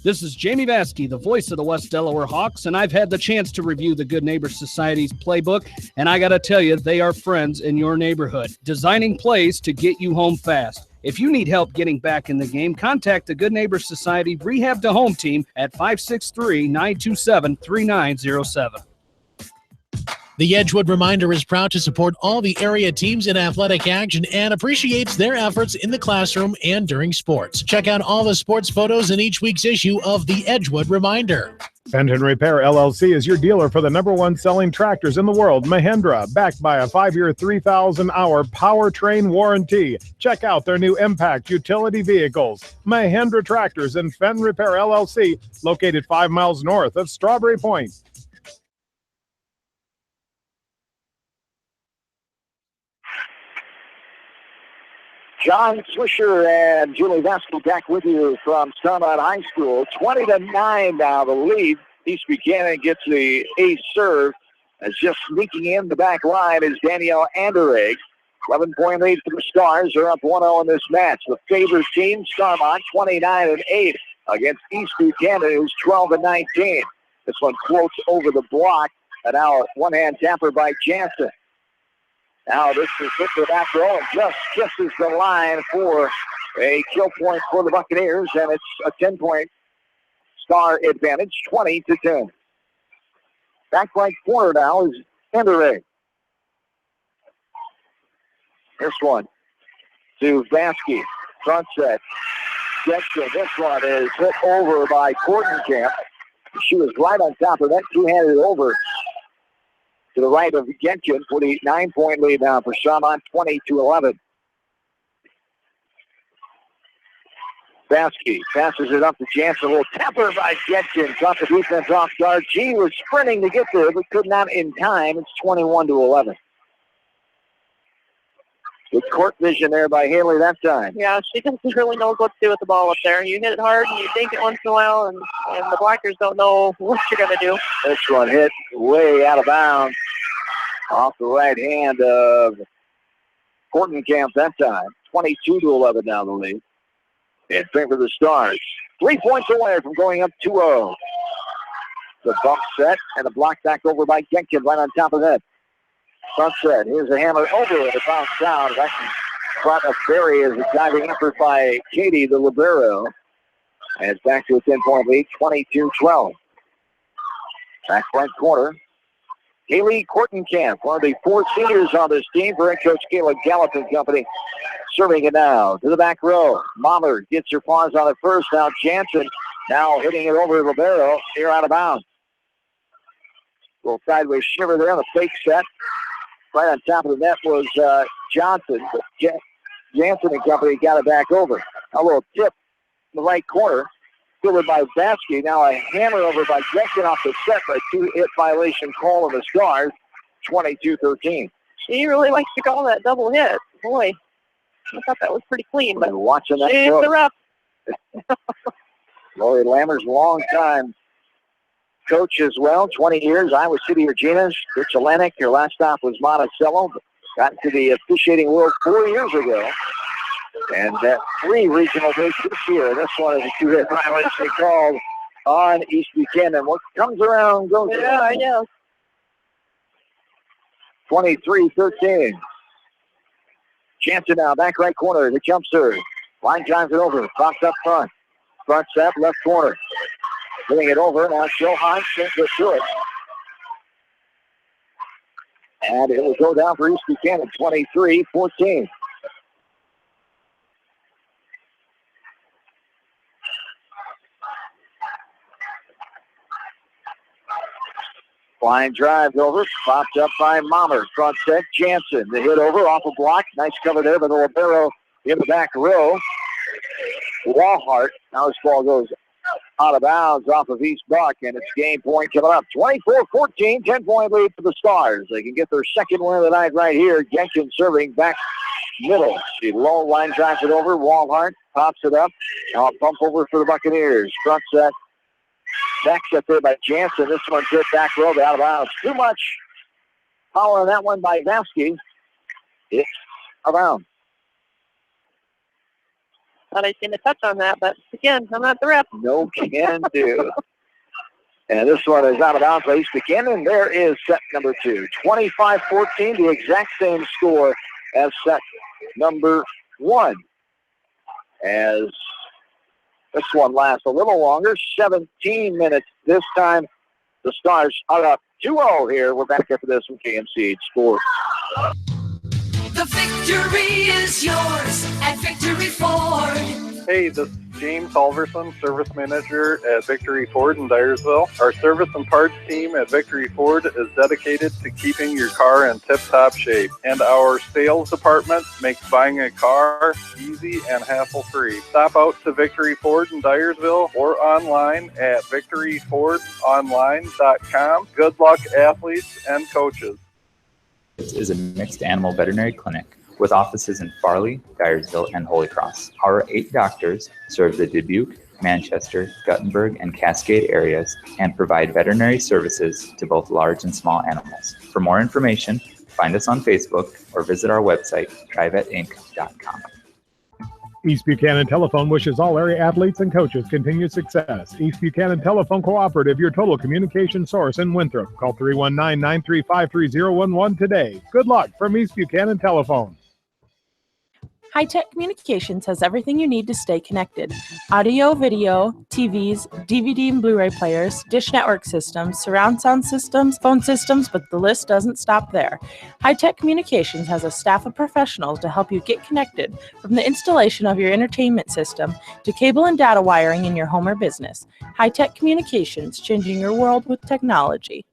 This is Jamie Vasky, the voice of the West Delaware Hawks, and I've had the chance to review the Good Neighbor Society's playbook, and I got to tell you, they are friends in your neighborhood, designing plays to get you home fast. If you need help getting back in the game, contact the Good Neighbor Society Rehab to Home team at 563-927-3907. The Edgewood Reminder is proud to support all the area teams in athletic action and appreciates their efforts in the classroom and during sports. Check out all the sports photos in each week's issue of the Edgewood Reminder. Fenton Repair LLC is your dealer for the #1 selling tractors in the world, Mahindra, backed by a 5-year, 3,000-hour powertrain warranty. Check out their new Impact utility vehicles. Mahindra Tractors and Fenton Repair LLC, located 5 miles north of Strawberry Point. John Swisher and Julie Vasco back with you from Starmont High School. 20-9 now the lead. East Buchanan gets the ace serve. As just sneaking in the back line is Danielle Anderegg. 11-point lead for the Stars. They're up 1-0 in this match. The favored team, Starmont, 29-8 against East Buchanan, who's 12-19. This one floats over the block. And now one-hand tapper by Jansen. Now this is hit to the back row and just kisses the line for a kill point for the Buccaneers, and it's a 10-point Star advantage, 20-10. Back right corner now is Anderegg. This one to Vasky. Front set. Gentkin. This one is hit over by Kortenkamp. She was right on top of that. Two-handed over to the right of Gentkin. 49-point lead now for Starmont, 20-11. Vasky passes it up to Jansen. A little temper by Gentkin. Caught the defense off guard. She was sprinting to get there, but could not in time. It's 21-11. Good court vision there by Haley that time. Yeah, she doesn't really know what to do with the ball up there. You hit it hard and you dink it once in a while, and the blockers don't know what you're going to do. This one hit way out of bounds off the right hand of Kortenkamp that time. 22-11 now the lead. In favor of the Stars. 3 points away from going up 2-0. The bump set and a block back over by Gentkin right on top of that. Front set. Here's a hammer over it. It bounced down. Back in front of Barry is a diving effort by Katie, the libero. And it's back to a 10-point lead, 22-12. Back front corner. Haley Kortenkamp, one of the 4 seniors on this team for head coach Kayla Gallup and company. Serving it now to the back row. Mommer gets her paws on it first. Now Jansen now hitting it over to libero. Here out of bounds. Little sideways shiver there on the fake set. Right on top of the net was Johnson. But Jansen and company got it back over. A little tip in the right corner. Fielded by Vasky. Now a hammer over by Gentkin off the set. A 2-hit violation call of the Stars. 22-13. She really likes to call that double hit. Boy, I thought that was pretty clean. But watching that she's the ref. Lori Lammers, long time coach as well, 20 years, Iowa City Regina's, Rich Atlantic. Her last stop was Monticello. Got into the officiating world 4 years ago. And 3 regional days this year. This one is a 2-hit violation called on East Buchanan. What comes around goes around. Yeah, I know. 23-13. Jansen now, back right corner, the jump serve. Line drives it over, pops up front. Front set, left corner. Getting it over, now Johan can't get to it. And it will go down for East Buchanan, 23-14. Line drives over, popped up by Mommer. Front set, Jansen. The hit over, off a block. Nice cover there by the libero in the back row. Walhart. Now this ball goes out of bounds off of East Buck, and it's game point coming up. 24-14, 10-point lead for the Stars. They can get their second win of the night right here. Gentkin serving back middle. She low line drives it over. Walhart pops it up. Now a bump over for the Buccaneers. Front set. Back set there by Jansen. This one's hit back row, out of bounds. Too much power on that one by Vasky. It's around. Thought I'd seen a touch on that, but again, I'm not the ref. No can do. And this one is out of bounds by East Buchanan. There is set number 2. 25-14, the exact same score as set number 1. As this one lasts a little longer, 17 minutes this time. The Stars are up 2-0 here. We're back after this from KMCH Sports. The victory is yours at Victory Ford. Hey, this is James Halverson, Service Manager at Victory Ford in Dyersville. Our service and parts team at Victory Ford is dedicated to keeping your car in tip-top shape. And our sales department makes buying a car easy and hassle-free. Stop out to Victory Ford in Dyersville or online at victoryfordonline.com. Good luck, athletes and coaches. This is a mixed animal veterinary clinic with offices in Farley, Dyersville, and Holy Cross. Our 8 doctors serve the Dubuque, Manchester, Guttenberg, and Cascade areas and provide veterinary services to both large and small animals. For more information, find us on Facebook or visit our website, trivetinc.com. East Buchanan Telephone wishes all area athletes and coaches continued success. East Buchanan Telephone Cooperative, your total communication source in Winthrop. Call 319-935-3011 today. Good luck from East Buchanan Telephone. High-Tech Communications has everything you need to stay connected. Audio, video, TVs, DVD and Blu-ray players, dish network systems, surround sound systems, phone systems, but the list doesn't stop there. High-Tech Communications has a staff of professionals to help you get connected, from the installation of your entertainment system to cable and data wiring in your home or business. High-Tech Communications, changing your world with technology.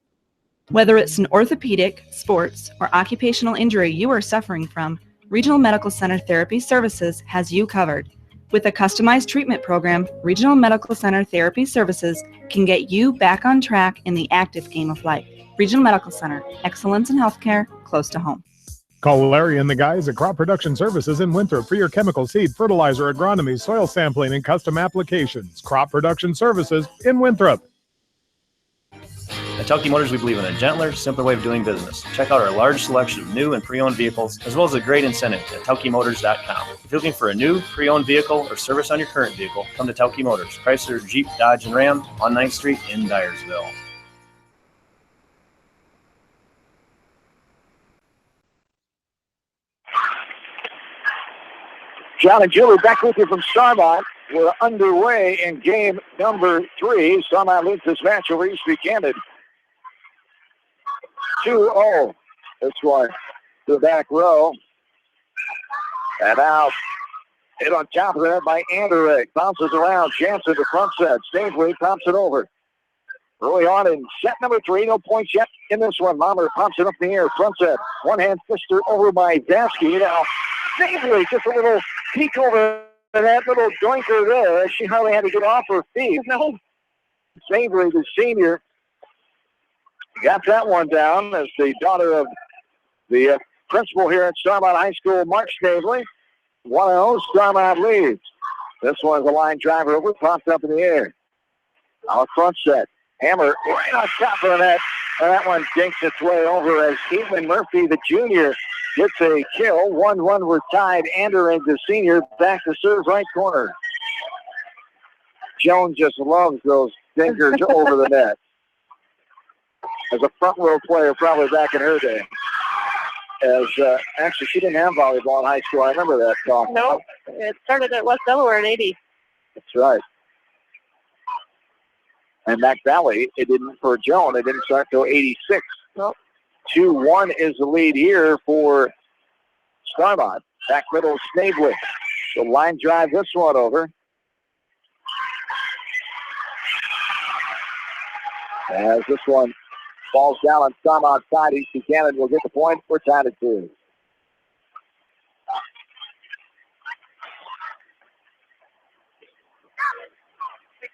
Whether it's an orthopedic, sports, or occupational injury you are suffering from, Regional Medical Center Therapy Services has you covered. With a customized treatment program, Regional Medical Center Therapy Services can get you back on track in the active game of life. Regional Medical Center, excellence in healthcare, close to home. Call Larry and the guys at Crop Production Services in Winthrop for your chemical, seed, fertilizer, agronomy, soil sampling, and custom applications. Crop Production Services in Winthrop. At Telke Motors, we believe in a gentler, simpler way of doing business. Check out our large selection of new and pre-owned vehicles, as well as a great incentive at TelkeMotors.com. If you're looking for a new, pre-owned vehicle or service on your current vehicle, come to Telke Motors, Chrysler, Jeep, Dodge, and Ram on 9th Street in Dyersville. John and Julie back with you from Starmont. We're underway in game number 3. Starmont leads this match over East Buchanan. 2-0. This one to the back row. And now hit on top of that by Anderegg. Bounces around. Jansen to front set. Stavely pops it over. Early on in set number 3. No points yet in this one. Mommer pops it up in the air. Front set. One-hand fister over by Dasky. Now Stavely just a little peek over that little jointer there. She hardly had to get off her feet. No. Stavely, the senior, got that one down as the daughter of the principal here at Starmont High School, Mark Stavely. 1-0, Starmont leads. This one's a line driver over, popped up in the air. On the front set, Hammer right on top of that. And that one dinks its way over as Caitlin Murphy, the junior, gets a kill. 1-1 we're tied. Anderegg, the senior, back to serve right corner. Jones just loves those fingers over the net. As a front row player, probably back in her day. As actually, she didn't have volleyball in high school. I remember that talk. No, it started at West Delaware in 80. That's right. And Mac Valley, it didn't for Joan. It didn't start till 86. Nope. 2-1 is the lead here for Starmont. Back middle, Snavely. The line drive this one over. As this one falls down on Starmont's side, East Buchanan will get the point. We're tied at 2.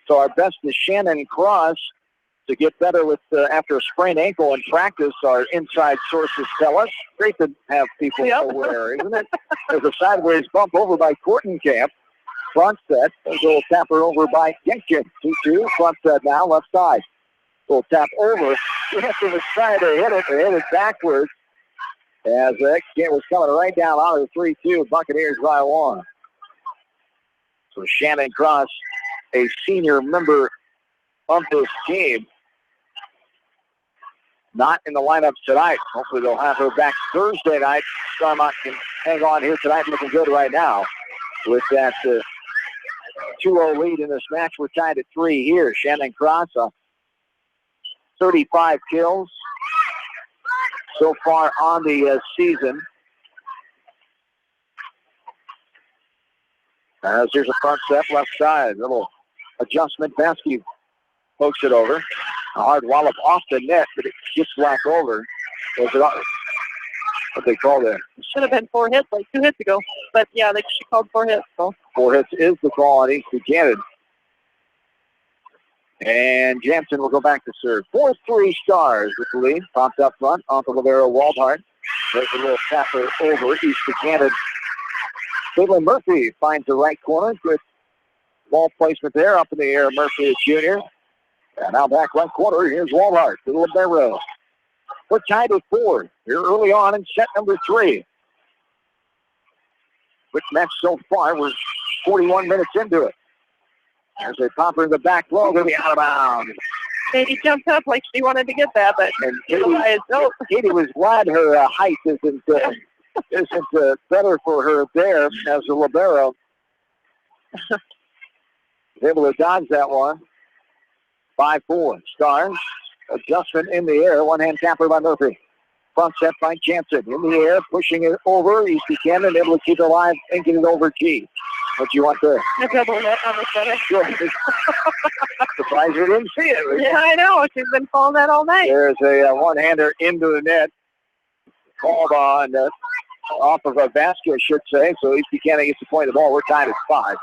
So our best is Shannon Cross to get better with after a sprained ankle in practice, our inside sources tell us. Great to have people aware, isn't it? There's a sideways bump over by Kortenkamp. Front set. There's a little tapper over by Genkin. 2-2. Front set now, left side. Little tap over. After the side, they hit it backwards. As that was coming right down out of the 3-2. Buccaneers by 1. So Shannon Cross, a senior member of this team, not in the lineup tonight. Hopefully they'll have her back Thursday night. Starmont can hang on here tonight, looking good right now with that 2-0 lead in this match. We're tied at 3 here. Shannon Cross, 35 kills so far on the season. As here's a front set, left side. Little adjustment. Baskey pokes it over. A hard wallop off the net, but it gets back over. Was it what they call there? It should have been 4 hits, like 2 hits ago. But yeah, she called 4 hits. So 4 hits is the call on East Buchanan. And Jansen will go back to serve. 4-3 Stars with the lead. Popped up front off of Lavero Waldhart. There's a little tapper over East Buchanan. Caitlin Murphy finds the right corner. Good ball placement there. Up in the air, Murphy is junior. And now back right corner. Here's Waldhart to the libero. We're tied at 4 here early on in set number 3. Quick match so far. We're 41 minutes into it. There's a popper in the back low. Going to be out of bounds. Katie jumped up like she wanted to get that, but and Katie was glad her height isn't isn't better for her there as a libero. Able to dodge that one. 5-4. Stars. Adjustment in the air. One-hand tapper by Murphy. Front set by Jansen. In the air, pushing it over. East Buchanan able to keep it alive and get it over G. What do you want there? A double net on the center. Surprised we didn't see it. Yeah, I know. She's been calling that all night. There's a one-hander into the net. Called on off of a basket, I should say. So East Buchanan gets the point of the ball. We're tied at 5.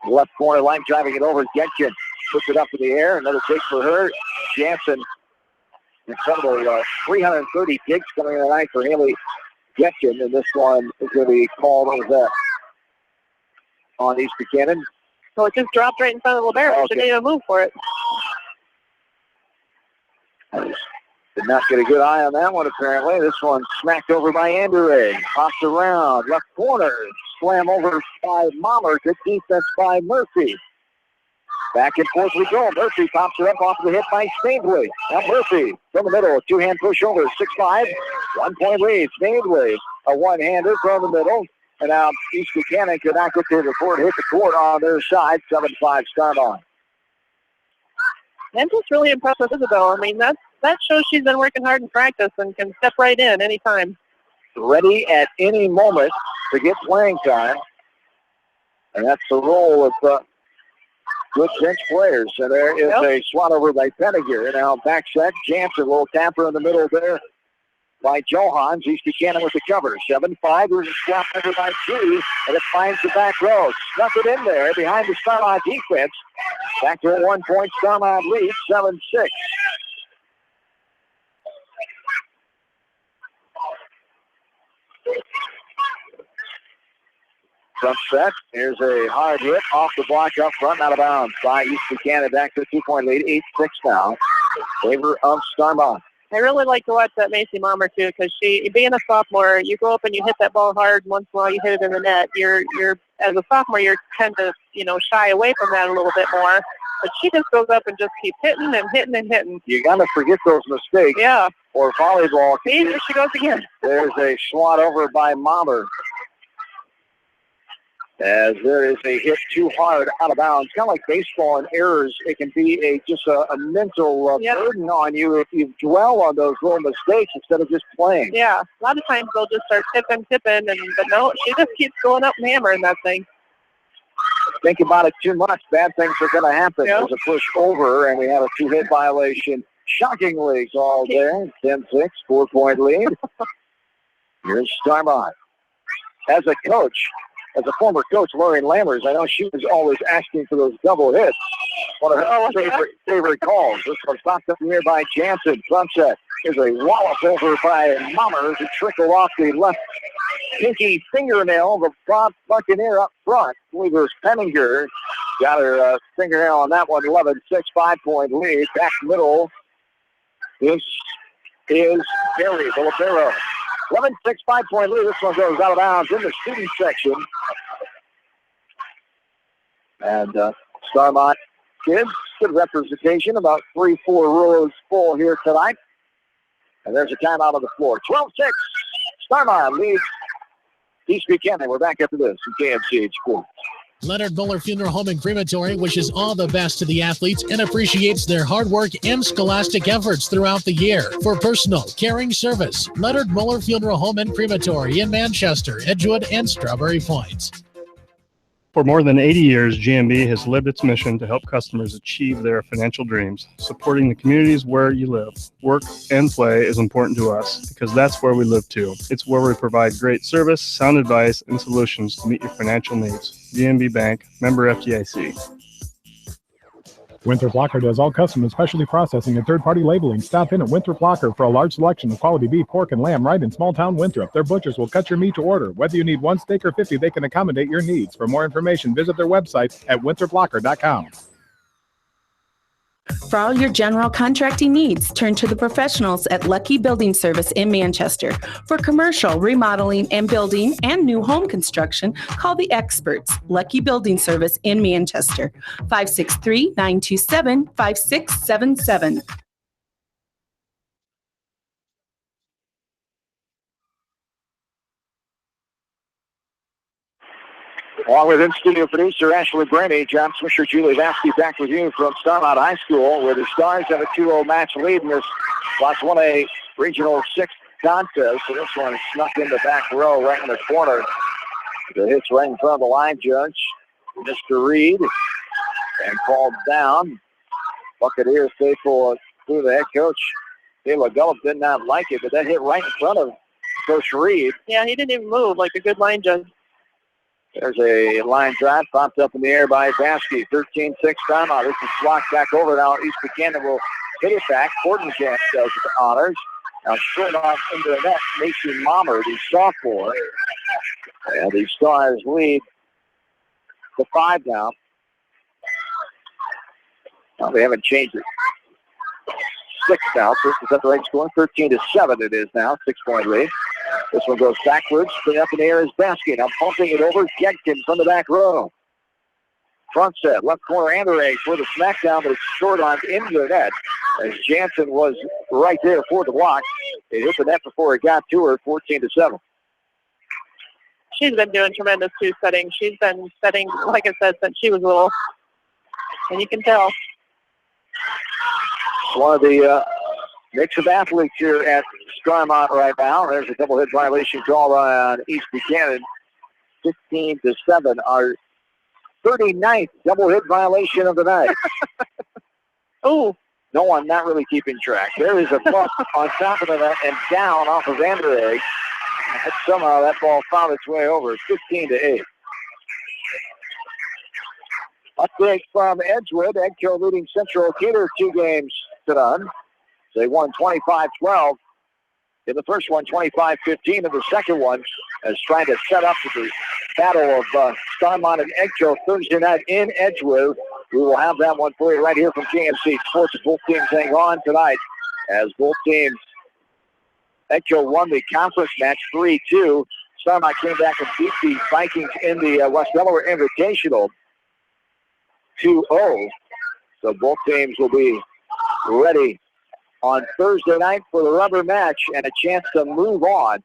Left corner line driving it over. Getkin puts it up in the air. Another take for her. Jansen. Incredible 330 kicks coming in tonight for Haley Getkin. And this one is going to be called over that on East Buchanan. So it just dropped right in front of the libero. Okay. She didn't even move for it. Did not get a good eye on that one, apparently. This one smacked over by Andere. Pops around. Left corner. Slam over by Mommer. Good defense by Murphy. Back and forth we go. Murphy pops it up off the hit by Snavely. Now Murphy from the middle. Two-hand push over. 6-5. 1 point lead. Snavely. A one-hander from the middle. And now East Buchanan could not get to the court. Hit the court on their side. 7-5 Starmont. I'm just really impressed with Isabel. I mean, that shows she's been working hard in practice and can step right in anytime. Ready at any moment to get playing time. And that's the role of good bench players. And there is a swat over by Pettiger. Now back set, Jansen, a little tapper in the middle there by Johans. East Buchanan with the cover. 7-5. There's a swat over by G, and it finds the back row. Snuck it in there behind the Starmont defense. Back to a 1 point Starmont lead, 7-6. Front set. Here's a hard hit off the block up front, out of bounds by East Buchanan. Back to a 2 point lead, 8-6 now. Favor of Starmont. I really like to watch that Macy Mommer too, because she, being a sophomore, you go up and you hit that ball hard. Once in a while, you hit it in the net. You're as a sophomore, you tend to shy away from that a little bit more. But she just goes up and just keeps hitting and hitting and hitting. You got to forget those mistakes. Yeah. Or volleyball. See, there she goes again. There's a swat over by Mommer. As there is a hit too hard out of bounds. Kind of like baseball and errors. It can be just a mental burden on you if you dwell on those little mistakes instead of just playing. Yeah, a lot of times they'll just start tipping, but no, she just keeps going up and hammering that thing. Think about it too much, bad things are going to happen. There's a push over, and we have a 2-hit violation. Shockingly called there. 10-6, 4 point lead. Here's Starmont. As a coach, as a former coach, Lori Lammers, I know she was always asking for those double hits. One of her favorite calls. This one stopped up here by Jansen. Front set. Here's a wallop over by Mommer to trickle off the left pinky fingernail. The front Buccaneer up front. I believe it was Penninger. Got her fingernail on that one. 11-6, 5 point lead. Back middle. This is Barry, the libero. 11-6, 5 point lead. This one goes out of bounds in the student section. And Starmont kids, good representation. About 3-4 rows full here tonight. And there's a timeout on the floor. 12-6. Starmont leads East Buchanan. We're back after this in KMCH Sports. Leonard Muller Funeral Home and Crematory wishes all the best to the athletes and appreciates their hard work and scholastic efforts throughout the year. For personal, caring service, Leonard Muller Funeral Home and Crematory in Manchester, Edgewood, and Strawberry Point. For more than 80 years, GMB has lived its mission to help customers achieve their financial dreams. Supporting the communities where you live, work, and play is important to us because that's where we live too. It's where we provide great service, sound advice, and solutions to meet your financial needs. GMB Bank, member FDIC. Winthrop Locker does all custom and specialty processing and third-party labeling. Stop in at Winthrop Locker for a large selection of quality beef, pork, and lamb right in small-town Winthrop. Their butchers will cut your meat to order. Whether you need 1 steak or 50, they can accommodate your needs. For more information, visit their website at winthroplocker.com. For all your general contracting needs, turn to the professionals at Lucky Building Service in Manchester. For commercial, remodeling, and building, and new home construction, call the experts, Lucky Building Service in Manchester, 563-927-5677. Along with in-studio producer Ashley Brandy, John Swisher, Julie Vasky back with you from Starmont High School, where the Stars have a 2-0 match lead in this Class 1A Regional 6 contest. So this one snuck in the back row right in the corner. The hit's right in front of the line judge, Mr. Reed, and called down. Buccaneers faithful to the head coach. Taylor Gullup did not like it, but that hit right in front of Coach Reed. Yeah, he didn't even move like a good line judge. There's a line drive popped up in the air by Vasky. 13-6 timeout. This is blocked back over now. East Buchanan will hit it back. Bordenkamp does the honors. Now straight off into the net, Mason Mommer, the sophomore. And the Stars lead to 5 now. Well, they haven't changed it. 6 now. First is at the right score. 13-7 it is now. 6-point lead. This one goes backwards. Straight up in the air is Baskin. Now pumping it over. Getkin from the back row. Front set. Left corner Anderegg for the smackdown, but it's short on into the net. As Jansen was right there for the block. It hit the net before it got to her. 14-7. She's been doing tremendous too setting. She's been setting, like I said, since she was little. And you can tell. One of the mix of athletes here at Starmont right now. There's a double hit violation call on East Buchanan. 15-7. Our 39th double hit violation of the night. Oh. No one not really keeping track. There is a buck on top of that and down off of Anderegg. Somehow that ball found its way over. 15-8. Update from Edgewood. Edgehill leading Central Gator 2 games to none. They won 25-12 in the first one, 25-15 in the second one, as trying to set up the battle of Starmont and Edgehill Thursday night in Edgewood. We will have that one for you right here from KMC Sports. Both teams hang on tonight as both teams. Edgehill won the conference match 3-2. Starmont came back and beat the Vikings in the West Delaware Invitational 2-0. So both teams will be ready on Thursday night for the rubber match and a chance to move on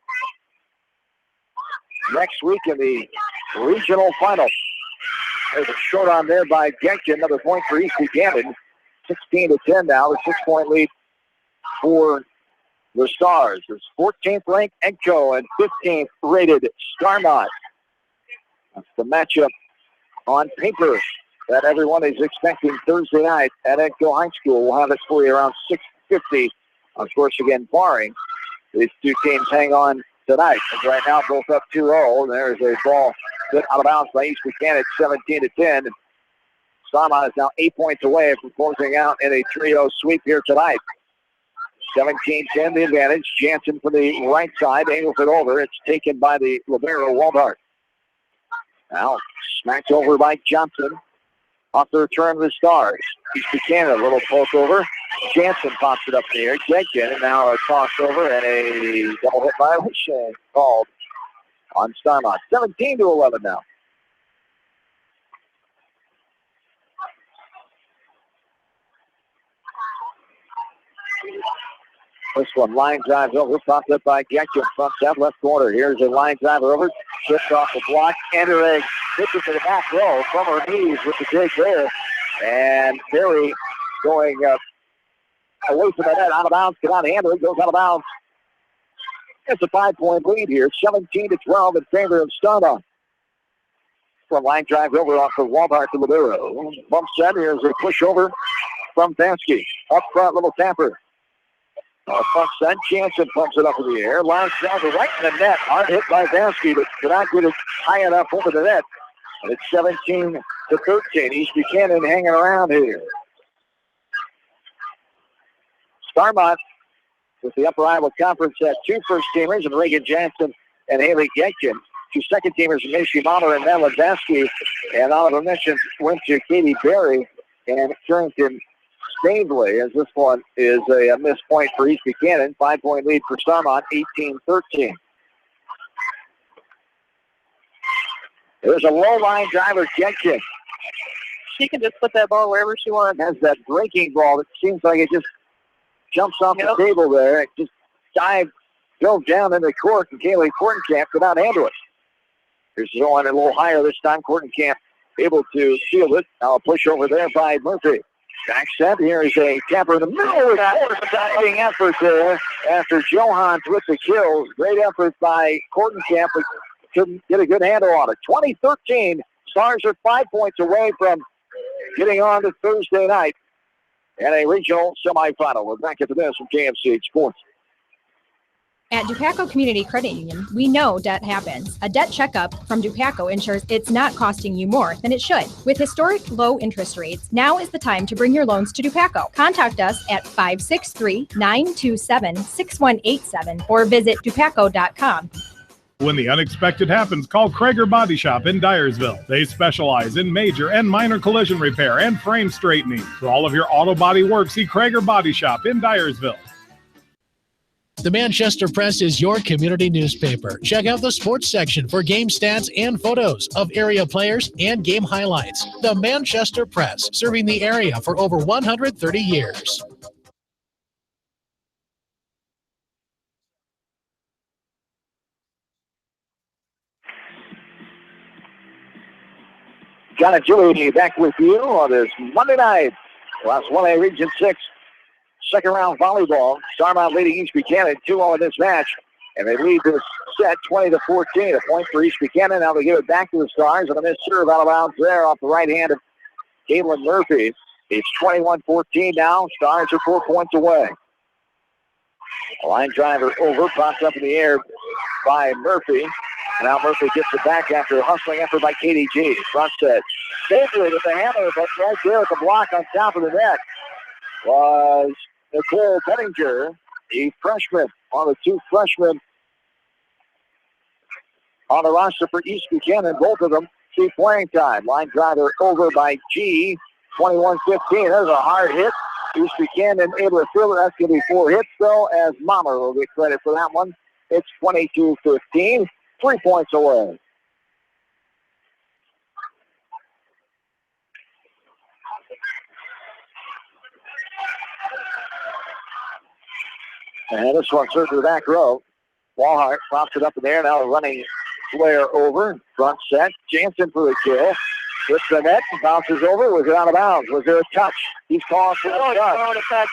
next week in the regional final. There's a short on there by Genkin. Another point for East Buchanan. 16-10 now. A 6-point lead for the Stars. It's 14th ranked Edgehill and 15th rated Starmont. That's the matchup on paper that everyone is expecting Thursday night at Edgehill High School. We'll have it for you around 6:50. Of course, again, barring these two teams hang on tonight. And right now, both up 2-0. There's a ball hit out of bounds by East Buchanan, 17-10. Starmont is now 8 points away from closing out in a 3-0 sweep here tonight. 17-10 the advantage. Jansen from the right side angles it over. It's taken by the libero Waldhart. Now smacked over by Johnson. Off the return of the Stars. East Buchanan, a little poke over. Jansen pops it up in the air. Genkin, and now a toss over and a double hit violation called on Starmont. 17-11 now. This one, line drives over, popped up by Genkin, front set, left corner. Here's a line driver over, slipped off the block. Anderegg hits it to the back row from her knees with the dig there. And Perry going away from the net, out of bounds, cannot handle it, goes out of bounds. It's a 5-point lead here, 17-12 in favor of Starmont. From line drive over off of Waldhart to libero. Bump set, here's a push over from Vansky. Up front, little tamper. Front set, Jansen pumps it up in the air. Line drive right in the net. Hard hit by Vansky, but cannot get it high enough over the net. And it's 17-13. East Buchanan hanging around here. Starmont with the Upper Iowa Conference at 2 first-teamers, and Reagan Jansen and Haley Genkin. 2 second-teamers, Macy Mommer and Madeline Vasky. And honorable mentions went to Katie Berry and Carrington Stavely, as this one is a missed point for East Buchanan. 5-point lead for Starmont, 18-13. There's a low-line driver, Genkin. She can just put that ball wherever she wants. Has that breaking ball that seems like it just jumps off the table there. It just dove down in the court, and Kaylee Portenkamp could not handle it. Here's the one a little higher this time. Kortenkamp able to field it. Now a push over there by Murphy. Back set. Here is a tapper in the middle. Force-tying effort there after Johans with the kills. Great effort by Kortenkamp, but couldn't get a good handle on it. 2013. Stars are 5 points away from getting on to Thursday night and a regional semifinal. We're back after this from KMCH Sports. At Dupaco Community Credit Union, we know debt happens. A debt checkup from Dupaco ensures it's not costing you more than it should. With historic low interest rates, now is the time to bring your loans to Dupaco. Contact us at 563-927-6187 or visit dupaco.com. When the unexpected happens, call Krager Body Shop in Dyersville. They specialize in major and minor collision repair and frame straightening. For all of your auto body work, see Krager Body Shop in Dyersville. The Manchester Press is your community newspaper. Check out the sports section for game stats and photos of area players and game highlights. The Manchester Press, serving the area for over 130 years. John and Julie back with you on this Monday night. Class 1A Region 6 second round volleyball. Starmont leading East Buchanan 2-0 in this match. And they lead this set 20-14. A point for East Buchanan. Now they give it back to the Stars. And a missed serve out of bounds there off the right hand of Caitlin Murphy. It's 21-14 now. Stars are 4 points away. A line driver over, pops up in the air by Murphy. And now Murphy gets it back after a hustling effort by KDG. Front set. Favorite with the hammer, but right there at the block on top of the net was Nicole Pettinger, a freshman. On the two freshmen on the roster for East Buchanan, both of them see playing time. Line driver over by G, 21-15. There's a hard hit. East Buchanan able to fill it. That's going to be 4 hits, though, as Mommer will get credit for that one. It's 22-15, 3 points away. And this one serves to the back row. Walhart pops it up in there. Now a running flare over. Front set. Jansen for the kill. Hits the net. Bounces over. Was it out of bounds? Was there a touch? He's calling for a touch.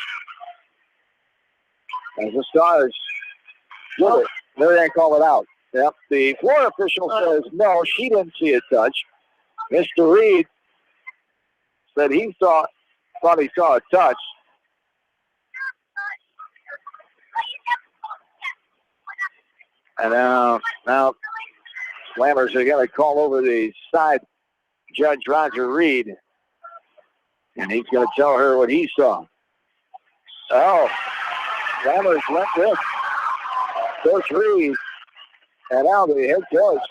As the Stars with it. They're going to call it out. Yep. The floor official says no, she didn't see a touch. Mr. Reed said he thought he saw a touch. And now Slammers are going to call over the side Judge Roger Reed. And he's going to tell her what he saw. Oh, Slammers went with Coach Reed. And now the head coach,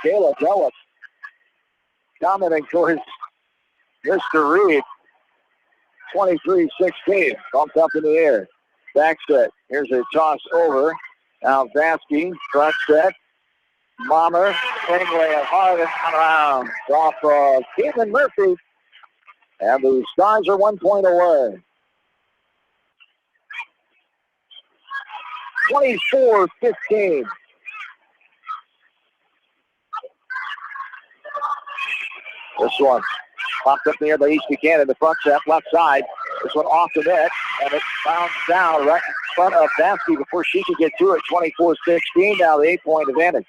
Kayla Dellip, commenting towards Mr. Reed. 23-16, bumped up in the air. Back set. Here's a toss over. Now Vasky, front set. Mommer, anyway, hard around. Off Caitlin Murphy. And the Stars are 1 point away. 24-15. This one popped up in the air by East Buchanan. The front set, left side. This one off the net, and it bounced down right in front of Vasky before she could get to it. 24-16, now the 8 point advantage.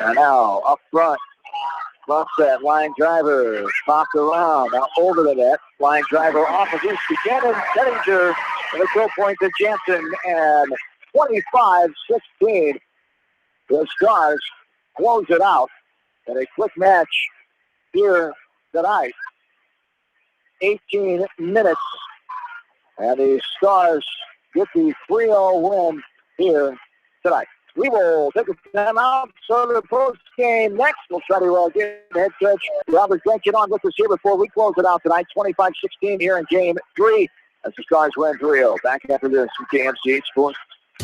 And now up front, front set, line driver, popped around, now over the net, line driver off of East Buchanan, Pettinger, and a goal point to Jansen, and 25-16. The Stars close it out in a quick match here tonight. 18 minutes, and the Stars get the 3-0 win here tonight. We will take a time out. So the post game next. We'll try to get head coach Robert Jenkins on with us here before we close it out tonight. 25-16 here in game 3 as the Stars win 3-0. Back after this from KMCH Sports.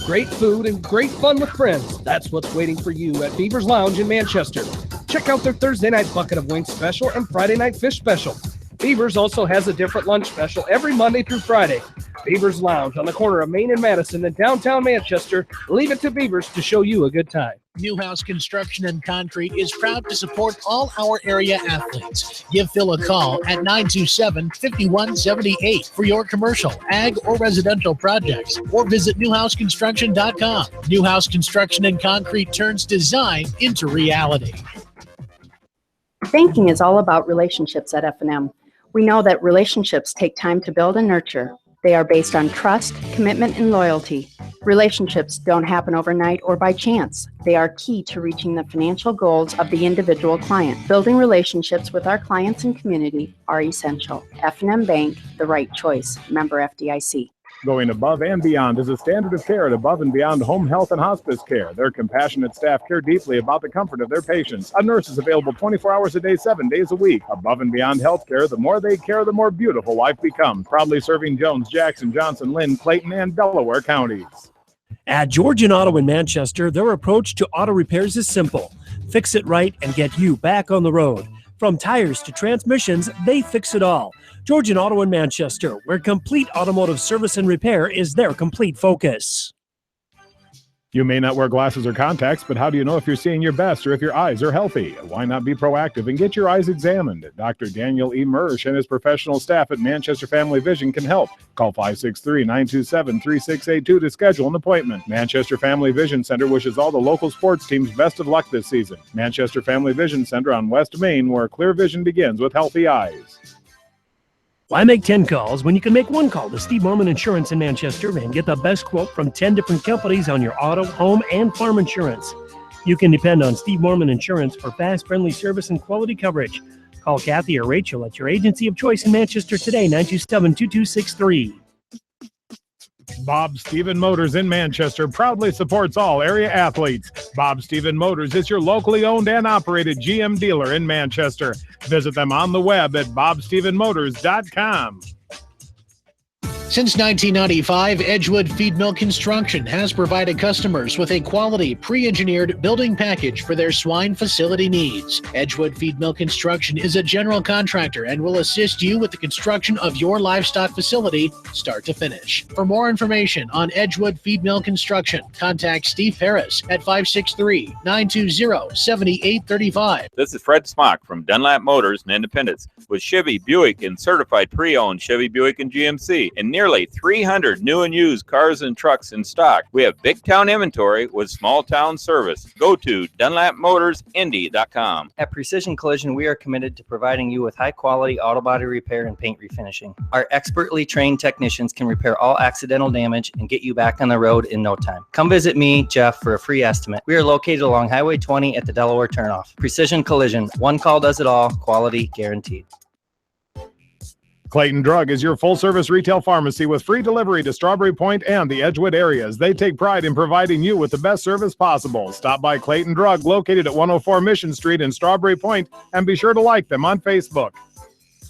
Great food and great fun with friends. That's what's waiting for you at Beaver's Lounge in Manchester. Check out their Thursday night bucket of wings special and Friday night fish special. Beavers also has a different lunch special every Monday through Friday. Beavers Lounge on the corner of Main and Madison in downtown Manchester. Leave it to Beavers to show you a good time. Newhouse Construction and Concrete is proud to support all our area athletes. Give Phil a call at 927-5178 for your commercial, ag, or residential projects, or visit newhouseconstruction.com. Newhouse Construction and Concrete turns design into reality. Banking is all about relationships at F&M. We know that relationships take time to build and nurture. They are based on trust, commitment, and loyalty. Relationships don't happen overnight or by chance. They are key to reaching the financial goals of the individual client. Building relationships with our clients and community are essential. F&M Bank, the right choice. Member FDIC. Going above and beyond is a standard of care at Above and Beyond Home Health and Hospice Care. Their compassionate staff care deeply about the comfort of their patients. A nurse is available 24 hours a day, 7 days a week. Above and Beyond Healthcare, the more they care, the more beautiful life becomes. Proudly serving Jones, Jackson, Johnson, Lynn, Clayton, and Delaware counties. At Georgian Auto in Manchester, their approach to auto repairs is simple. Fix it right and get you back on the road. From tires to transmissions, they fix it all. Georgian Auto in Manchester, where complete automotive service and repair is their complete focus. You may not wear glasses or contacts, but how do you know if you're seeing your best or if your eyes are healthy? Why not be proactive and get your eyes examined? Dr. Daniel E. Mersch and his professional staff at Manchester Family Vision can help. Call 563-927-3682 to schedule an appointment. Manchester Family Vision Center wishes all the local sports teams best of luck this season. Manchester Family Vision Center on West Main, where clear vision begins with healthy eyes. Why make 10 calls when you can make one call to Steve Morman Insurance in Manchester and get the best quote from 10 different companies on your auto, home, and farm insurance? You can depend on Steve Morman Insurance for fast, friendly service and quality coverage. Call Kathy or Rachel at your agency of choice in Manchester today, 927-2263. Bob Stephen Motors in Manchester proudly supports all area athletes. Bob Stephen Motors is your locally owned and operated GM dealer in Manchester. Visit them on the web at bobstephenmotors.com. Since 1995, Edgewood Feed Mill Construction has provided customers with a quality, pre-engineered building package for their swine facility needs. Edgewood Feed Mill Construction is a general contractor and will assist you with the construction of your livestock facility, start to finish. For more information on Edgewood Feed Mill Construction, contact Steve Harris at 563-920-7835. This is Fred Smock from Dunlap Motors and Independence with Chevy, Buick, and certified pre-owned Chevy, Buick, and GMC, and nearly 300 new and used cars and trucks in stock. We have big town inventory with small town service. Go to DunlapMotorsIndy.com. At Precision Collision, we are committed to providing you with high quality auto body repair and paint refinishing. Our expertly trained technicians can repair all accidental damage and get you back on the road in no time. Come visit me, Jeff, for a free estimate. We are located along Highway 20 at the Delaware turnoff. Precision Collision, one call does it all, quality guaranteed. Clayton Drug is your full-service retail pharmacy with free delivery to Strawberry Point and the Edgewood areas. They take pride in providing you with the best service possible. Stop by Clayton Drug, located at 104 Mission Street in Strawberry Point, and be sure to like them on Facebook.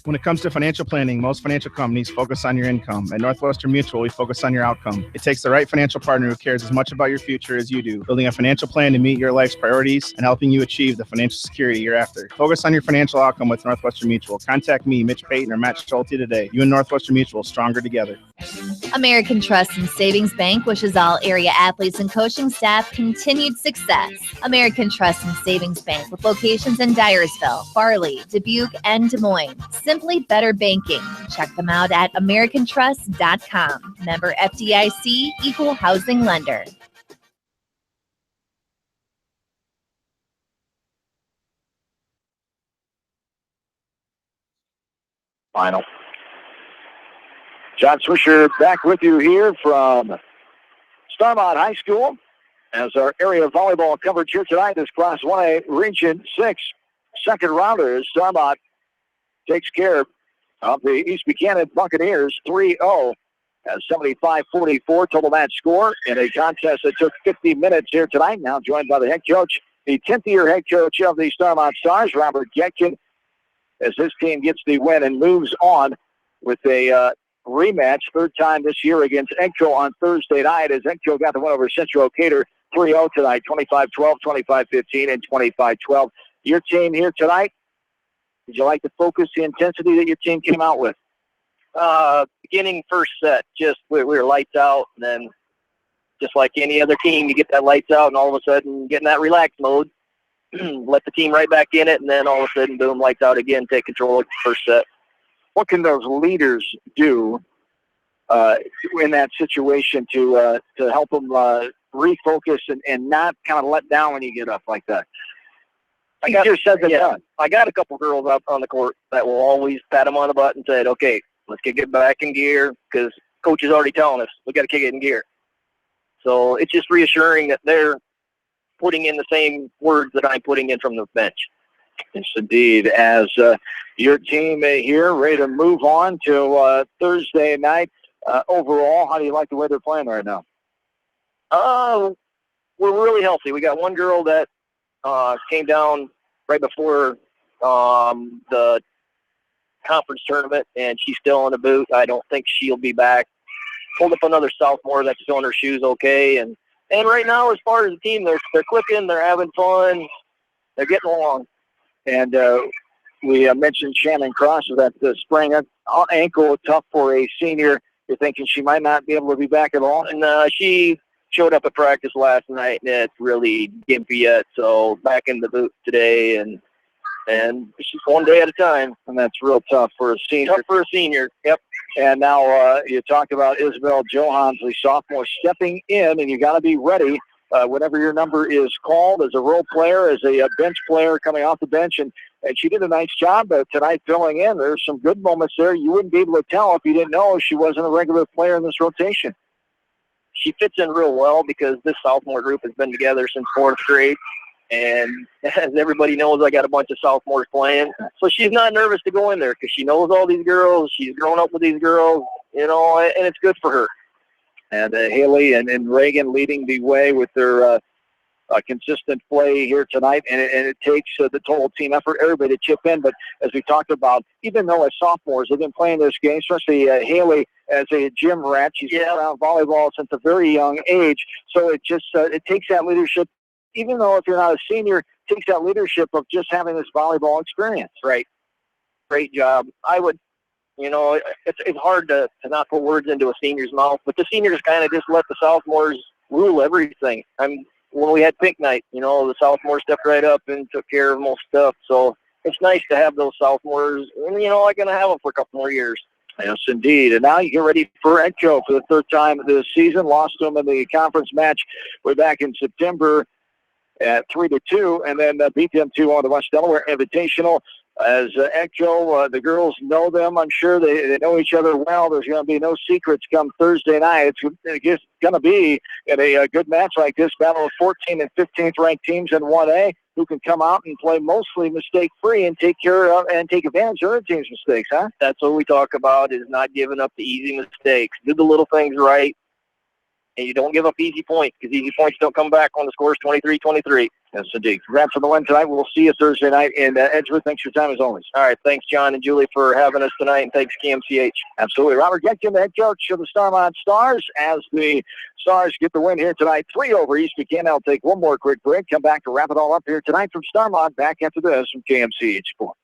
When it comes to financial planning, most financial companies focus on your income. At Northwestern Mutual, we focus on your outcome. It takes the right financial partner who cares as much about your future as you do, building a financial plan to meet your life's priorities and helping you achieve the financial security you're after. Focus on your financial outcome with Northwestern Mutual. Contact me, Mitch Payton, or Matt Schulte today. You and Northwestern Mutual, stronger together. American Trust and Savings Bank wishes all area athletes and coaching staff continued success. American Trust and Savings Bank with locations in Dyersville, Farley, Dubuque, and Des Moines. Simply better banking. Check them out at AmericanTrust.com. Member FDIC, Equal Housing Lender. Final. John Swisher back with you here from Starmont High School as our area volleyball coverage here tonight is Class 1A Region 6 second rounders. Starmont takes care of the East Buchanan Buccaneers 3-0 at 75-44 total match score in a contest that took 50 minutes here tonight. Now joined by the head coach, the 10th-year head coach of the Starmont Stars, Robert Getkin, as his team gets the win and moves on with a rematch, third time this year against Edco on Thursday night, as Edco got the win over Central Decatur 3-0 tonight, 25-12, 25-15, and 25-12. your team here tonight. Did you like the focus, the intensity that your team came out with? Beginning first set, just we were lights out, and then just like any other team, you get that lights out, and all of a sudden get in that relaxed mode, let the team right back in it, and then all of a sudden, boom, lights out again, take control of the first set. What can those leaders do in that situation to help them refocus and not kind of let down when you get up like that? I got a couple girls out on the court that will always pat them on the butt and say, okay, let's get back in gear, because coach is already telling us we got to kick it in gear. So it's just reassuring that they're putting in the same words that I'm putting in from the bench. Yes, indeed. As your team here ready to move on to Thursday night, overall, how do you like the way they're playing right now? We're really healthy. We got one girl that came down right before the conference tournament, and she's still in the boot. I don't think she'll be back. Pulled up another sophomore that's still in her shoes okay. And right now, as far as the team, they're clicking, they're having fun, they're getting along. And we mentioned Shannon Cross with that sprained ankle, tough for a senior. You're thinking she might not be able to be back at all? And she showed up at practice last night, and it's really gimpy yet. So back in the boot today, and it's just one day at a time. And that's real tough for a senior. Tough for a senior, yep. And now you talked about Isabel Johannes, the sophomore, stepping in, and you got to be ready whenever your number is called as a role player, as a bench player coming off the bench. And she did a nice job tonight filling in. There's some good moments there. You wouldn't be able to tell if you didn't know she wasn't a regular player in this rotation. She fits in real well because this sophomore group has been together since 4th grade. And as everybody knows, I got a bunch of sophomores playing. So she's not nervous to go in there because she knows all these girls. She's grown up with these girls, and it's good for her. And Haley and Reagan leading the way with their consistent play here tonight. And it takes the total team effort, everybody to chip in. But as we talked about, even though as sophomores they've been playing this game, especially Haley as a gym rat, she's been around volleyball since a very young age. So it just it takes that leadership. Even though if you're not a senior, it takes that leadership of just having this volleyball experience. Right. Great job. I would, it's hard to not put words into a senior's mouth, but the seniors kind of just let the sophomores rule everything. When we had pink night, the sophomores stepped right up and took care of most stuff. So it's nice to have those sophomores, and, I'm going to have them for a couple more years. Yes, indeed. And now you get ready for Edco for the third time this season. Lost to them in the conference match way back in September at 3-2, and then beat them 2-1 the West Delaware Invitational. As Edco, the girls know them. I'm sure they know each other well. There's going to be no secrets come Thursday night. It's just going to be in a good match like this, battle of 14th and 15th ranked teams in 1A who can come out and play mostly mistake-free and take care of and take advantage of other teams' mistakes, huh? That's what we talk about, is not giving up the easy mistakes. Do the little things right, and you don't give up easy points, because easy points don't come back when the score is 23-23. Yes, indeed. Congrats on the win tonight. We'll see you Thursday night in Edgewood. Thanks for your time as always. All right. Thanks, John and Julie, for having us tonight, and thanks, KMCH. Absolutely. Robert Getkin, the head coach of the Starmont Stars, as the Stars get the win here tonight. 3 over East Buchanan. I'll take one more quick break. Come back to wrap it all up here tonight from Starmont. Back after this from KMCH Sports.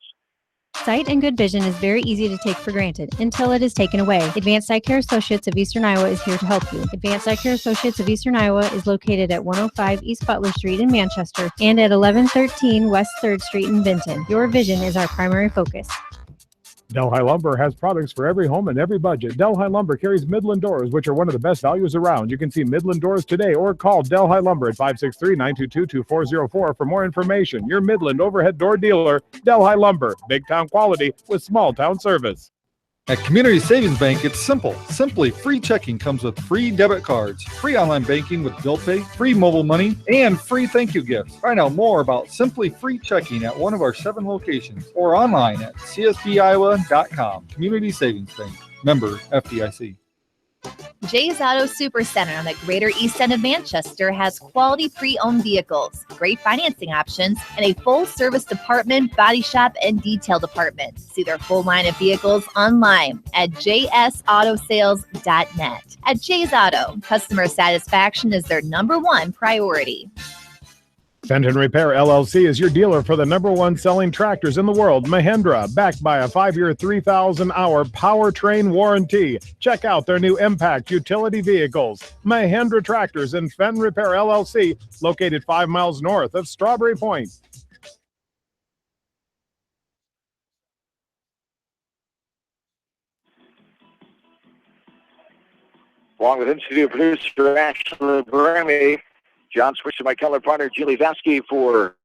Sight and good vision is very easy to take for granted until it is taken away. Advanced Eye Care Associates of Eastern Iowa is here to help you. Advanced Eye Care Associates of Eastern Iowa is located at 105 East Butler Street in Manchester and at 1113 West 3rd Street in Benton. Your vision is our primary focus. Delhi Lumber has products for every home and every budget. Delhi Lumber carries Midland doors, which are one of the best values around. You can see Midland doors today or call Delhi Lumber at 563-922-2404 for more information. Your Midland overhead door dealer, Delhi Lumber. Big town quality with small town service. At Community Savings Bank, it's simple. Simply Free Checking comes with free debit cards, free online banking with bill pay, free mobile money, and free thank you gifts. Find out more about Simply Free Checking at one of our 7 locations or online at csbiowa.com. Community Savings Bank. Member FDIC. Jay's Auto Supercenter on the Greater East End of Manchester has quality pre-owned vehicles, great financing options, and a full-service department, body shop, and detail department. See their full line of vehicles online at jsautosales.net. At Jay's Auto, customer satisfaction is their #1 priority. Fenton Repair LLC is your dealer for the #1 selling tractors in the world, Mahindra, backed by a 5-year, 3,000-hour powertrain warranty. Check out their new Impact utility vehicles. Mahindra Tractors in Fenton Repair LLC, located 5 miles north of Strawberry Point. Along with in-studio producer Ashley Bramy, John Swisher, my color partner Julie Vasky for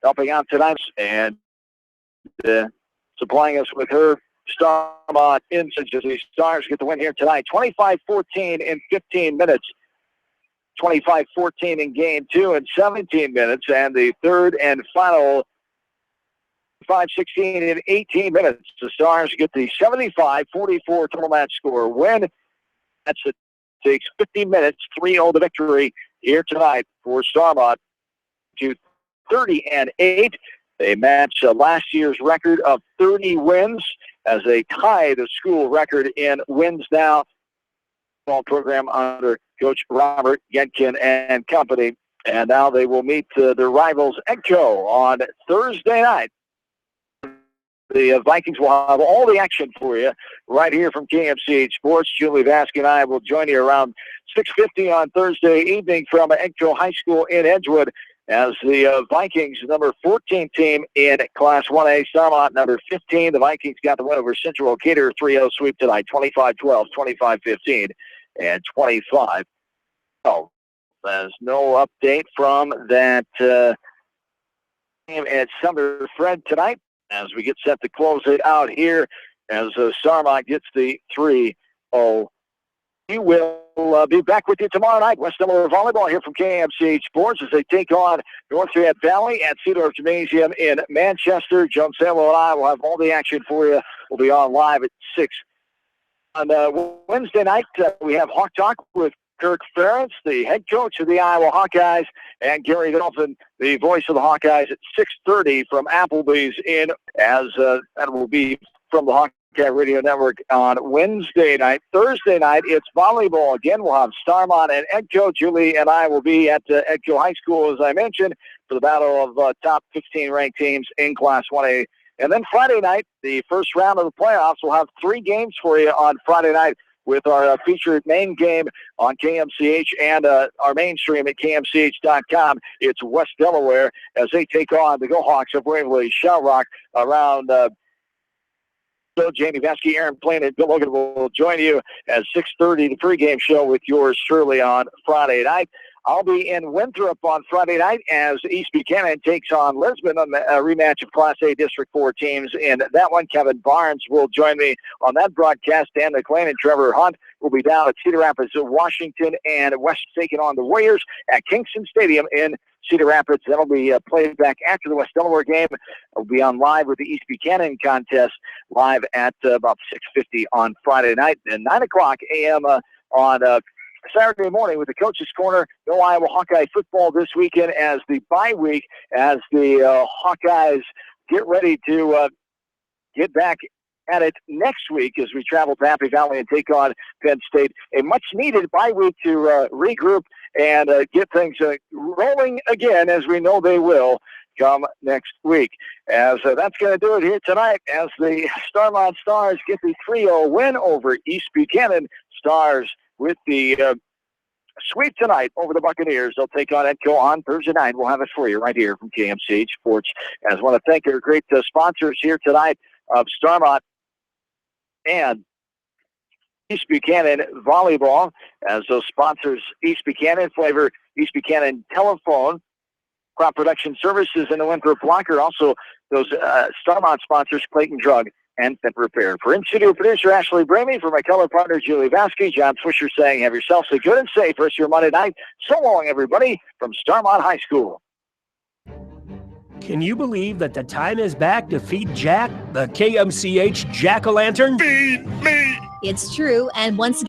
helping out tonight and supplying us with her Starmont insights as the Stars get the win here tonight. 25-14 in 15 minutes. 25-14 in game 2 in 17 minutes. And the third and final 5-16 in 18 minutes. The Stars get the 75-44 total match score win. That's it. Takes 50 minutes, 3-0 the victory here tonight for Starmont to 30-8. They match last year's record of 30 wins as they tie the school record in wins now. Ball program under Coach Robert Yetkin and company. And now they will meet their rivals Edco on Thursday night. The Vikings will have all the action for you right here from KMCH Sports. Julie Vasky and I will join you around 6:50 on Thursday evening from Edco High School in Edgewood as the Vikings, number 14 team in Class 1A, Starmont, number 15. The Vikings got the win over Central Decatur 3-0 sweep tonight, 25-12, 25-15, and 25. Oh, there's no update from that game at Summer Fred tonight, as we get set to close it out here as Starmont gets the 3-0. We will be back with you tomorrow night. West Delaware Volleyball here from KMCH Sports as they take on North Fayette Valley at Cedar Gymnasium in Manchester. Joan Samuel and I will have all the action for you. We'll be on live at 6. On Wednesday night, we have Hawk Talk with Kirk Ferentz, the head coach of the Iowa Hawkeyes, and Gary Dolphin, the voice of the Hawkeyes, at 6:30 from Applebee's in, as that will be from the Hawkeye Radio Network on Wednesday night. Thursday night, it's volleyball again. We'll have Starmont and Edco. Julie and I will be at Edco High School, as I mentioned, for the battle of top 15 ranked teams in Class 1A. And then Friday night, the first round of the playoffs, we'll have 3 games for you on Friday night, with our featured main game on KMCH and our mainstream at KMCH.com. It's West Delaware as they take on the Go Hawks of Waverly Shell Rock around Jamie Vasky, Aaron Plain, and Bill Logan will join you at 6:30, the pregame show with yours truly on Friday night. I'll be in Winthrop on Friday night as East Buchanan takes on Lisbon on a rematch of Class A District 4 teams. In that one, Kevin Barnes will join me on that broadcast. Dan McLean and Trevor Hunt will be down at Cedar Rapids, Washington, and West taking on the Warriors at Kingston Stadium in Cedar Rapids. That'll be played back after the West Delaware game. We'll be on live with the East Buchanan contest live at about 6:50 on Friday night. And 9 o'clock a.m. On Saturday morning with the Coach's Corner. No Iowa Hawkeye football this weekend as the bye week, as the Hawkeyes get ready to get back at it next week as we travel to Happy Valley and take on Penn State. A much-needed bye week to regroup and get things rolling again, as we know they will come next week. As that's going to do it here tonight as the Starmont Stars get the 3-0 win over East Buchanan. Stars with the sweep tonight over the Buccaneers. They'll take on Edco on Thursday night. We'll have it for you right here from KMCH Sports. As I want to thank our great sponsors here tonight of Starmont and East Buchanan Volleyball. As those sponsors, East Buchanan Flavor, East Buchanan Telephone, Crop Production Services, and the Winthrop Blocker. Also, those Starmont sponsors, Clayton Drug and Fit Repair. For in-studio producer Ashley Bramy, for my color partner Julie Vasky, John Swisher saying have yourselves a good and safe rest of your Monday night. So long, everybody, from Starmont High School. Can you believe that the time is back to feed Jack, the KMCH Jack-o'-lantern? Feed me! It's true, and once